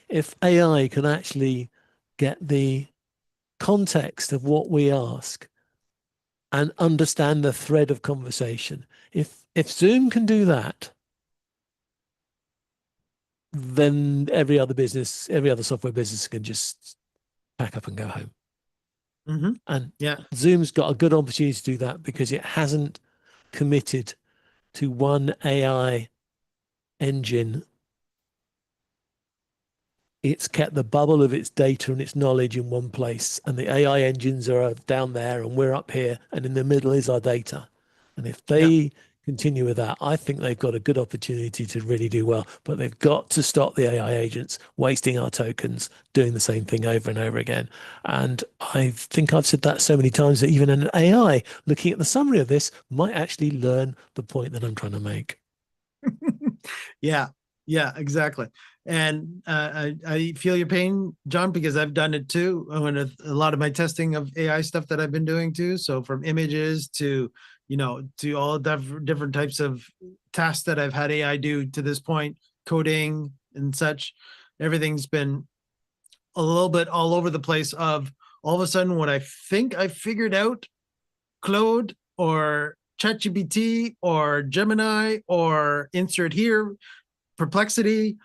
if AI can actually get the context of what we ask and understand the thread of conversation? If Zoom can do that, then every other business, every other software business can just pack up and go home. Hmm. And Yeah. Zoom's got a good opportunity to do that because it hasn't committed to one AI engine. It's kept the bubble of its data and its knowledge in one place, and the AI engines are down there, and we're up here, and in the middle is our data. And if Yeah. they continue with that, I think they've got a good opportunity to really do well. But they've got to stop the AI agents wasting our tokens, doing the same thing over and over again. And I think I've said that so many times that even an AI looking at the summary of this might actually learn the point that I'm trying to make. Yeah, yeah, exactly. And I feel your pain, John, because I've done it too. When a lot of my testing of AI stuff that I've been doing too. So from images to, to all different types of tasks that I've had AI do to this point, coding and such, everything's been a little bit all over the place of all of a sudden what I think I figured out, Claude or ChatGPT or Gemini or insert here, Perplexity,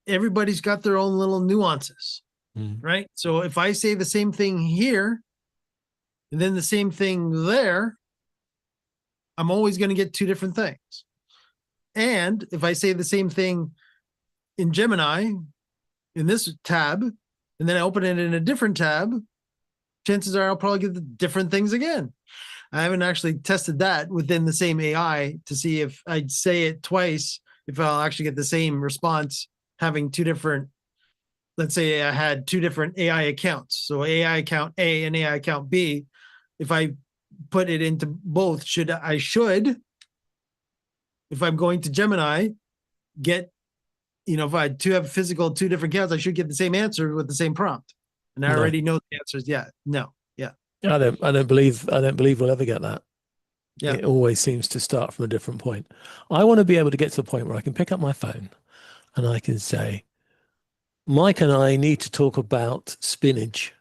everybody's got their own little nuances, right? So if I say the same thing here and then the same thing there, I'm always going to get two different things. And if I say the same thing in Gemini in this tab, and then I open it in a different tab, chances are I'll probably get the different things again. I haven't actually tested that within the same AI to see if I'd say it twice, if I'll actually get the same response having two different, let's say I had two different AI accounts. So AI account A and AI account B. If I put it into both, should, if I'm going to Gemini, get, if I have physical two different accounts, I should get the same answer with the same prompt. And I No. already know the answers. Yeah. No. Yeah. I don't believe we'll ever get that. Yeah. It always seems to start from a different point. I want to be able to get to the point where I can pick up my phone and I can say, Mike and I need to talk about spinach.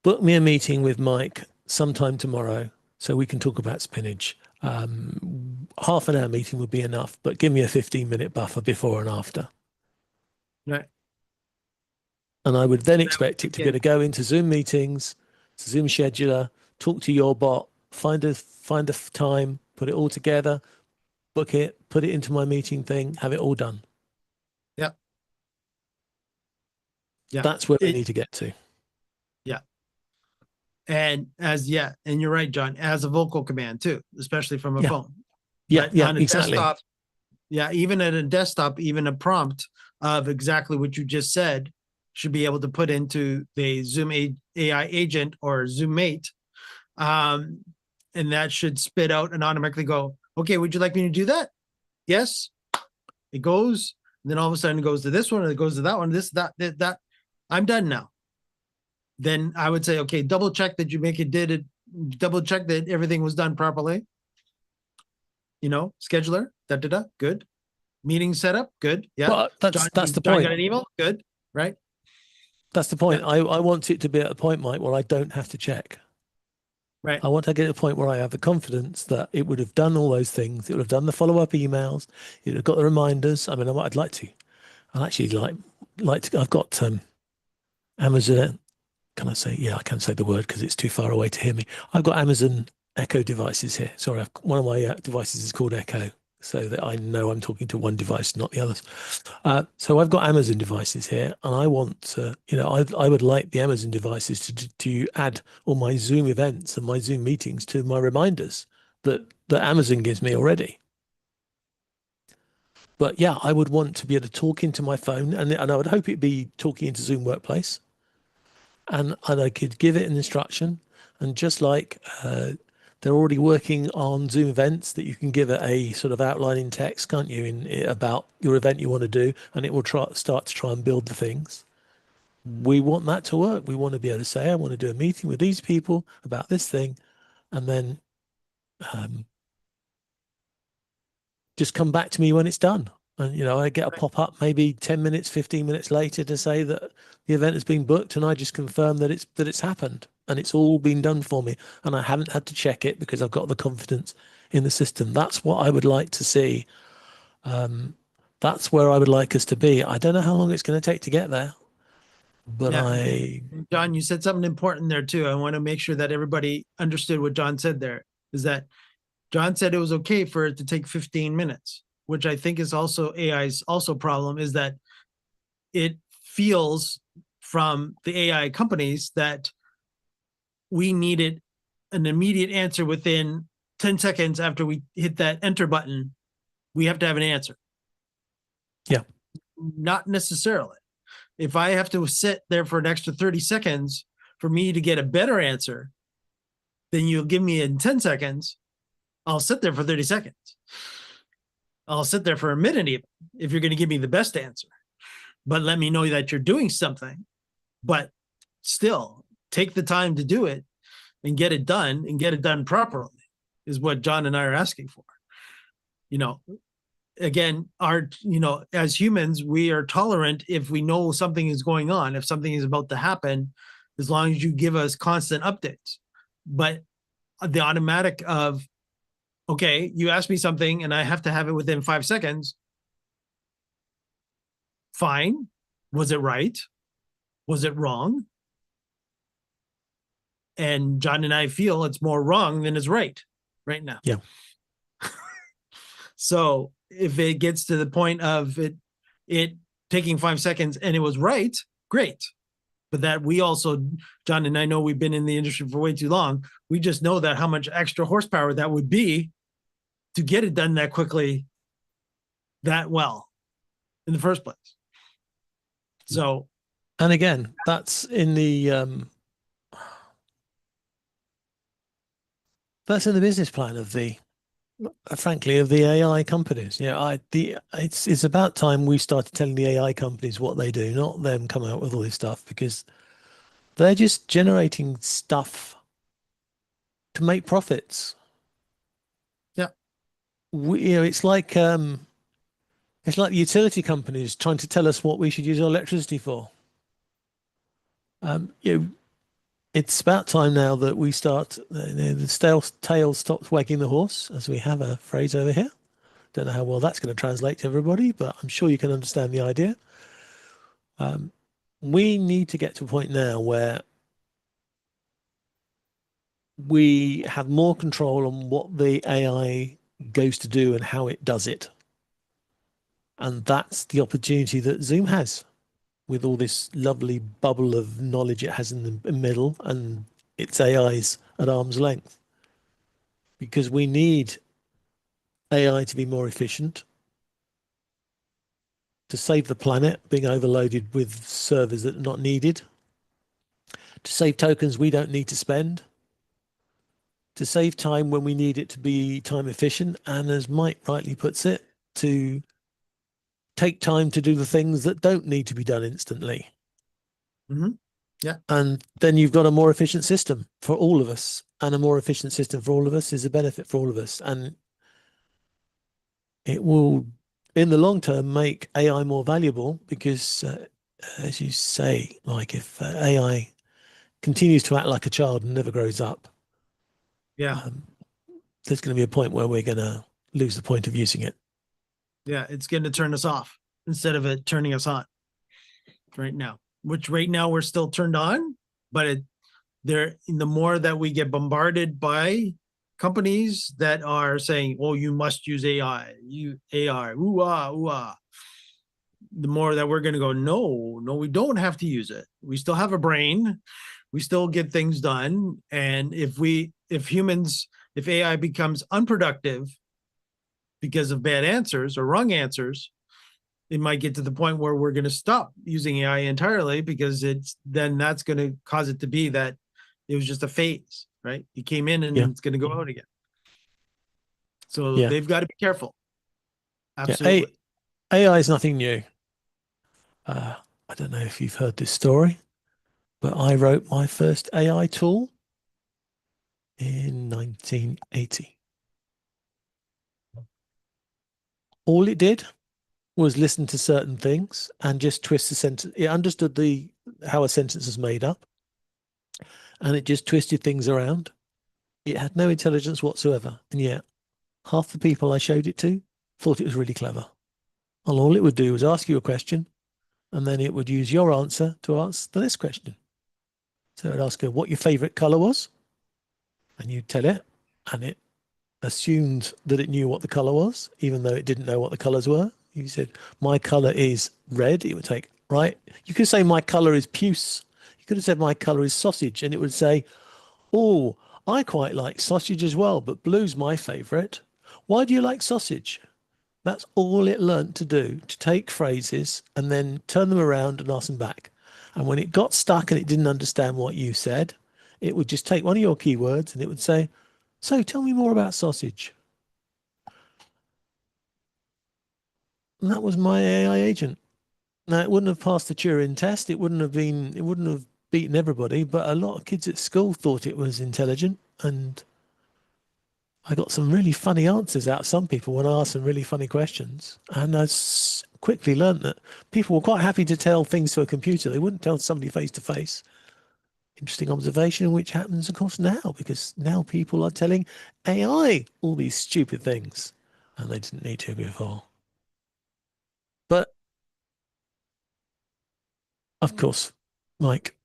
Book me a meeting with Mike sometime tomorrow so we can talk about spinach. Half an hour meeting would be enough, but give me a 15-minute buffer before and after. Right. And I would then expect it to be able to go into Zoom meetings, Zoom scheduler, talk to your bot, find a time, put it all together, book it, put it into my meeting thing, have it all done. Yeah. Yeah. That's where we need to get to. Yeah. And and you're right, John, as a vocal command too, especially from a phone. Yeah, But yeah, on a exactly. desktop, even at a desktop, even a prompt of exactly what you just said should be able to put into the Zoom AI agent or Zoom Mate. And that should spit out and automatically go, okay, would you like me to do that? Yes. It goes. And then all of a sudden it goes to this one, and it goes to that one, that. I'm done now. Then I would say, okay, double check that you double check that everything was done properly. scheduler, good. Meeting setup, good. Yeah. But that's the John point. got an email, good, right? That's the point. I want it to be at a point, Mike, where I don't have to check. Right. I want to get to a point where I have the confidence that it would have done all those things. It would have done the follow-up emails. It would have got the reminders. I mean, I'd like to. I'd actually like to. I've got Amazon. Can I say? Yeah, I can't say the word because it's too far away to hear me. I've got Amazon Echo devices here. Sorry, one of my devices is called Echo, so that I know I'm talking to one device, not the others. So I've got Amazon devices here, and I want, I would like the Amazon devices to add all my Zoom events and my Zoom meetings to my reminders that Amazon gives me already. But yeah, I would want to be able to talk into my phone, and I would hope it'd be talking into Zoom Workplace, and I could give it an instruction, and just like they're already working on Zoom events that you can give it a sort of outline in text, can't you, about your event you want to do, and it will start to try and build the things. We want that to work. We want to be able to say, I want to do a meeting with these people about this thing, and then just come back to me when it's done. And, I get a pop-up maybe 10 minutes, 15 minutes later to say that the event has been booked, and I just confirm that it's happened. And it's all been done for me, and I haven't had to check it because I've got the confidence in the system. That's what I would like to see. That's where I would like us to be. I don't know how long it's going to take to get there, but John, you said something important there too. I want to make sure that everybody understood what John said there, is that John said it was okay for it to take 15 minutes, which I think is also AI's also problem, is that it feels from the AI companies that we needed an immediate answer within 10 seconds after we hit that enter button. We have to have an answer. Yeah. Not necessarily. If I have to sit there for an extra 30 seconds for me to get a better answer, then you'll give me in 10 seconds, I'll sit there for 30 seconds. I'll sit there for a minute even, if you're going to give me the best answer. But let me know that you're doing something. But still, take the time to do it and get it done properly, is what John and I are asking for. Again, as humans, we are tolerant if we know something is going on, if something is about to happen, as long as you give us constant updates. But the automatic of, okay, you asked me something and I have to have it within 5 seconds. Fine. Was it right? Was it wrong? And John and I feel it's more wrong than it's right now. Yeah. So if it gets to the point of it taking 5 seconds and it was right, great. But that we also, John and I know we've been in the industry for way too long. We just know that how much extra horsepower that would be to get it done that quickly, that well in the first place. So. And again, that's in the, that's in the business plan of frankly, of the AI companies. It's about time we started telling the AI companies what they do, not them come out with all this stuff, because they're just generating stuff to make profits. Yeah. It's like the utility companies trying to tell us what we should use our electricity for. It's about time now that we start, the tail stops wagging the horse, as we have a phrase over here. Don't know how well that's going to translate to everybody, but I'm sure you can understand the idea. We need to get to a point now where we have more control on what the AI goes to do and how it does it. And that's the opportunity that Zoom has, with all this lovely bubble of knowledge it has in the middle, and its AIs at arm's length. Because we need AI to be more efficient, to save the planet being overloaded with servers that are not needed, to save tokens we don't need to spend, to save time when we need it to be time efficient, and as Mike rightly puts it, to take time to do the things that don't need to be done instantly. Mm-hmm. Yeah. And then you've got a more efficient system for all of us, and a more efficient system for all of us is a benefit for all of us. And it will, in the long term, make AI more valuable because, as you say, like if AI continues to act like a child and never grows up, Yeah. there's going to be a point where we're going to lose the point of using it. Yeah. It's going to turn us off instead of it turning us on right now, which right now we're still turned on, but the more that we get bombarded by companies that are saying, "Oh, you must use AI, ooh ah," the more that we're going to go, no, we don't have to use it. We still have a brain, we still get things done, and if AI becomes unproductive because of bad answers or wrong answers, it might get to the point where we're going to stop using AI entirely because that's going to cause it to be that it was just a phase, right? It came in and it's going to go out again. So they've got to be careful. Absolutely. AI is nothing new. I don't know if you've heard this story, but I wrote my first AI tool in 1980. All it did was listen to certain things and just twist the sentence. It understood how a sentence is made up, and it just twisted things around. It had no intelligence whatsoever, and yet half the people I showed it to thought it was really clever. And all it would do was ask you a question, and then it would use your answer to answer the next question. So it'd ask her what your favorite color was, and you'd tell it, and it assumed that it knew what the color was, even though it didn't know what the colors were. You said, my color is red. It would take, right? You could say, my color is puce. You could have said, my color is sausage. And it would say, oh, I quite like sausage as well, but blue's my favorite. Why do you like sausage? That's all it learned to do, to take phrases and then turn them around and ask them back. And when it got stuck and it didn't understand what you said, it would just take one of your keywords and it would say, so tell me more about sausage. And that was my AI agent. Now, it wouldn't have passed the Turing test. It wouldn't have beaten everybody, but a lot of kids at school thought it was intelligent. And I got some really funny answers out of some people when I asked some really funny questions. And I quickly learned that people were quite happy to tell things to a computer. They wouldn't tell somebody face to face. Interesting observation, which happens, of course, now, because now people are telling AI all these stupid things, and they didn't need to before. But, of course, Mike,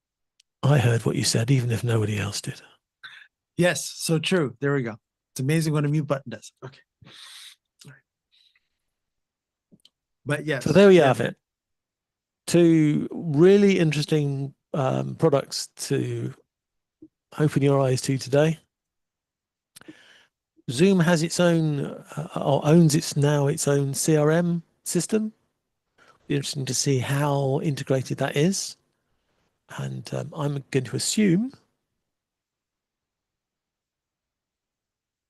I heard what you said, even if nobody else did. Yes, so true. There we go. It's amazing what a mute button does. Okay. All right. But yes. So there we have it. Two really interesting products to open your eyes to today. Zoom has its own, or owns its own CRM system. Be interesting to see how integrated that is. And I'm going to assume,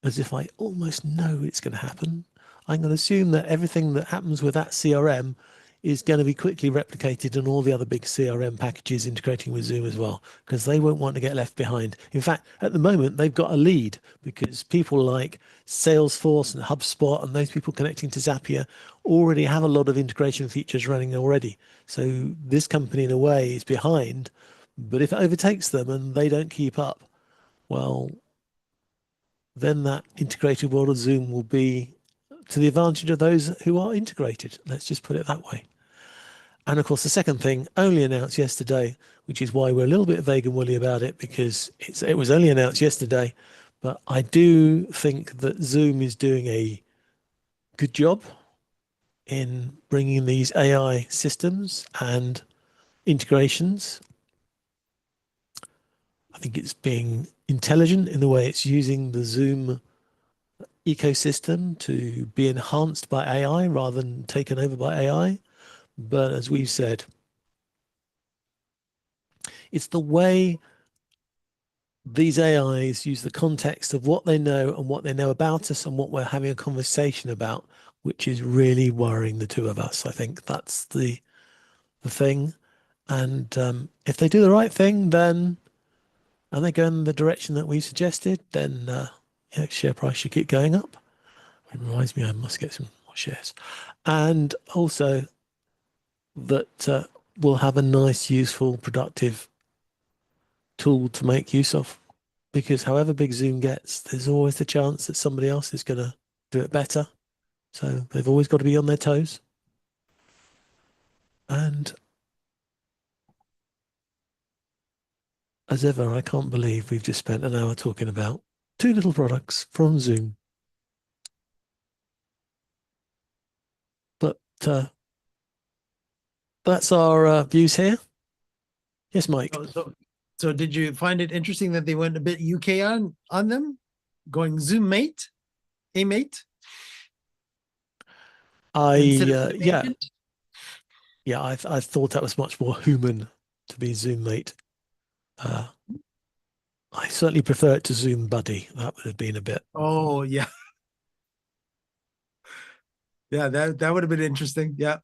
as if I almost know it's going to happen, I'm going to assume that everything that happens with that CRM is going to be quickly replicated in all the other big CRM packages integrating with Zoom as well, because they won't want to get left behind. In fact, at the moment, they've got a lead because people like Salesforce and HubSpot and those people connecting to Zapier already have a lot of integration features running already. So this company, in a way, is behind, but if it overtakes them and they don't keep up, well, then that integrated world of Zoom will be to the advantage of those who are integrated. Let's just put it that way. And of course, the second thing, only announced yesterday, which is why we're a little bit vague and woolly about it, because it was only announced yesterday. But I do think that Zoom is doing a good job in bringing these AI systems and integrations. I think it's being intelligent in the way it's using the Zoom ecosystem to be enhanced by AI rather than taken over by AI. But as we've said, it's the way these AIs use the context of what they know and what they know about us and what we're having a conversation about, which is really worrying the two of us. I think that's the thing. And if they do the right thing, then, and they go in the direction that we suggested, then share price should keep going up. It reminds me, I must get some Josh, yes. And also that we'll have a nice, useful, productive tool to make use of. Because however big Zoom gets, there's always the chance that somebody else is going to do it better. So they've always got to be on their toes. And as ever, I can't believe we've just spent an hour talking about two little products from Zoom. But that's our views here. Yes, Mike. So did you find it interesting that they went a bit UK on them, going Zoom Mate, a mate? Yeah, I thought that was much more human to be Zoom Mate. I certainly prefer it to Zoom Buddy. That would have been a bit. Oh yeah, yeah. That would have been interesting. Yeah,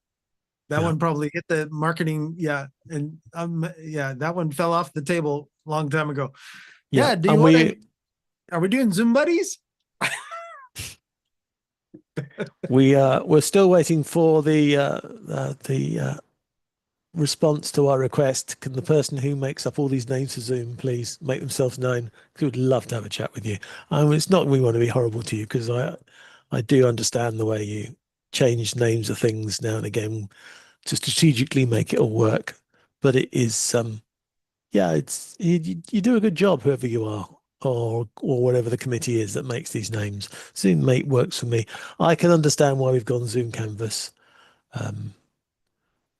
that Yeah. one probably hit the marketing. Yeah, and yeah, that one fell off the table a long time ago. Yeah. Do you and want Are we doing Zoom buddies? we're still waiting for the response to our request. Can the person who makes up all these names for Zoom please make themselves known? We would love to have a chat with you. It's not we want to be horrible to you, because I do understand the way you change names of things now and again to strategically make it all work. But it is it's you do a good job, whoever you are, or whatever the committee is that makes these names. Zoom Mate works for me. I can understand why we've gone Zoom Canvas,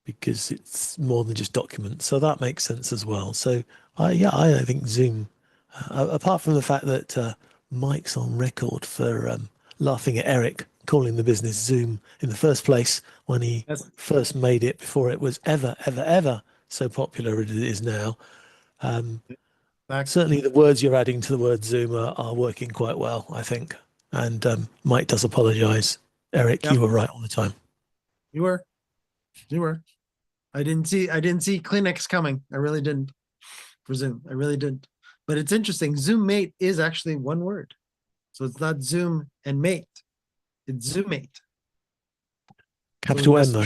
because it's more than just documents, so that makes sense as well. So I think Zoom, apart from the fact that Mike's on record for laughing at Eric calling the business Zoom in the first place when he first made it, before it was ever so popular as it is now. Certainly the words you're adding to the word Zoom are working quite well, I think. And Mike does apologize. Eric, you were right all the time. You were. I didn't see Kleenex coming. I really didn't, for Zoom. I really didn't. But it's interesting. Zoom Mate is actually one word. So it's not Zoom and Mate. It's Zoom Mate. Capital M though.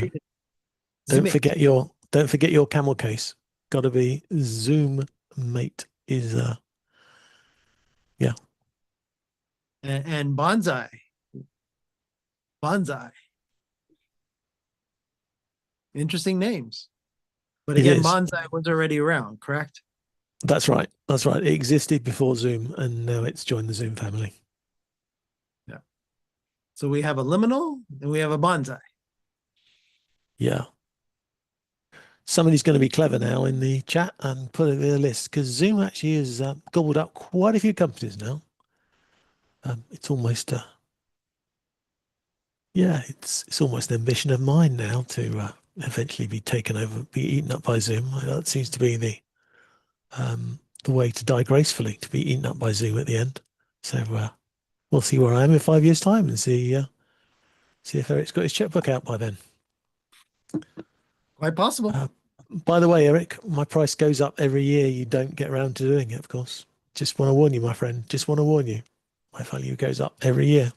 Don't forget your camel case. Got to be Zoom Mate is yeah. And Bonsai. Interesting names. But again, Bonsai was already around, correct? That's right. It existed before Zoom, and now it's joined the Zoom family. Yeah. So we have a liminal and we have a Bonsai. Yeah. Somebody's going to be clever now in the chat and put it in a list, because Zoom actually has gobbled up quite a few companies now. It's almost it's almost an ambition of mine now to eventually be taken over, be eaten up by Zoom. That seems to be the way to die gracefully, to be eaten up by Zoom at the end. So we'll see where I am in 5 years' time and see if Eric's got his checkbook out by then. Quite possible. By the way, Eric, my price goes up every year. You don't get around to doing it, of course. Just want to warn you, my friend. Just want to warn you. My value goes up every year.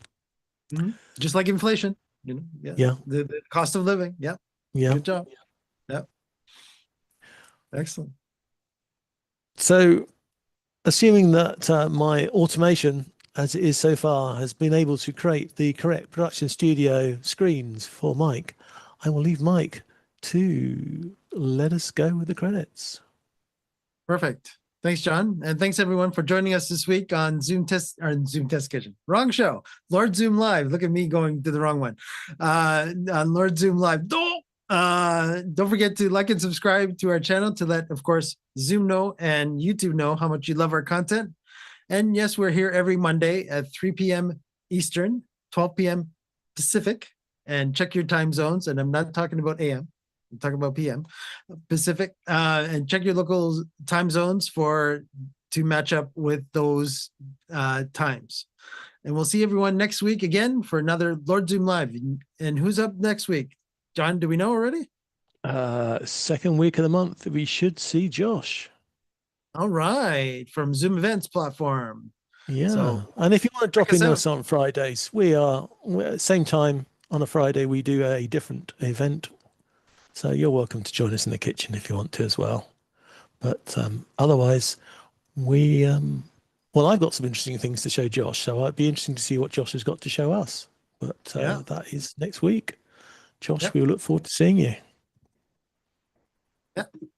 Mm-hmm. Just like inflation, Yeah. The cost of living. Yeah. Good job. Yeah. Excellent. So, assuming that my automation, as it is so far, has been able to create the correct production studio screens for Mike, I will leave Mike to let us go with the credits. Perfect. Thanks, John. And thanks everyone for joining us this week on Zoom Test Kitchen. Wrong show. Lord Zoom Live. Look at me going to the wrong one. On Lord Zoom Live. Don't forget to like and subscribe to our channel to let, of course, Zoom know and YouTube know how much you love our content. And yes, we're here every Monday at 3 p.m. Eastern, 12 p.m. Pacific. And check your time zones. And I'm not talking about AM. I'm talking about PM Pacific, and check your local time zones to match up with those times. And we'll see everyone next week again for another Lord Zoom Live. And who's up next week? John, do we know already? Second week of the month, we should see Josh. All right, from Zoom Events platform. Yeah, and if you want to drop in us on Fridays, we're same time, on a Friday, we do a different event. So you're welcome to join us in the kitchen if you want to as well. But otherwise, well, I've got some interesting things to show Josh. So it'd be interesting to see what Josh has got to show us. But Yeah. that is next week. Josh, Yep. we look forward to seeing you.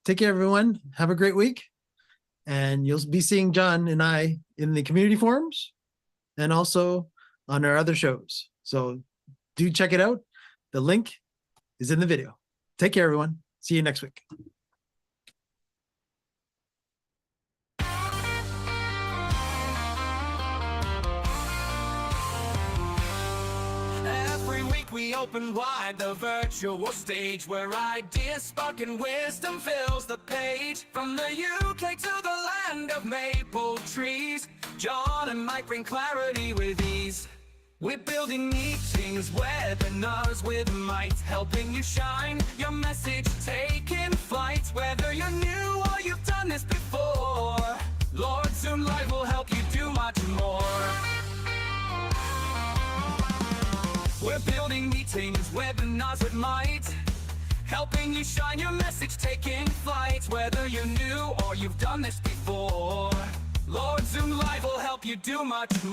Take care, everyone. Have a great week. And you'll be seeing John and I in the community forums and also on our other shows. So do check it out. The link is in the video. Take care, everyone. See you next week. Every week we open wide the virtual stage where ideas spark and wisdom fills the page. From the UK to the land of maple trees, John and Mike bring clarity with ease. We're building meetings, webinars with might, helping you shine your message, taking flight. Whether you're new or you've done this before, Lord Zoom Live will help you do much more. We're building meetings, webinars with might, helping you shine your message, taking flight. Whether you're new or you've done this before, Lord Zoom Live will help you do much more.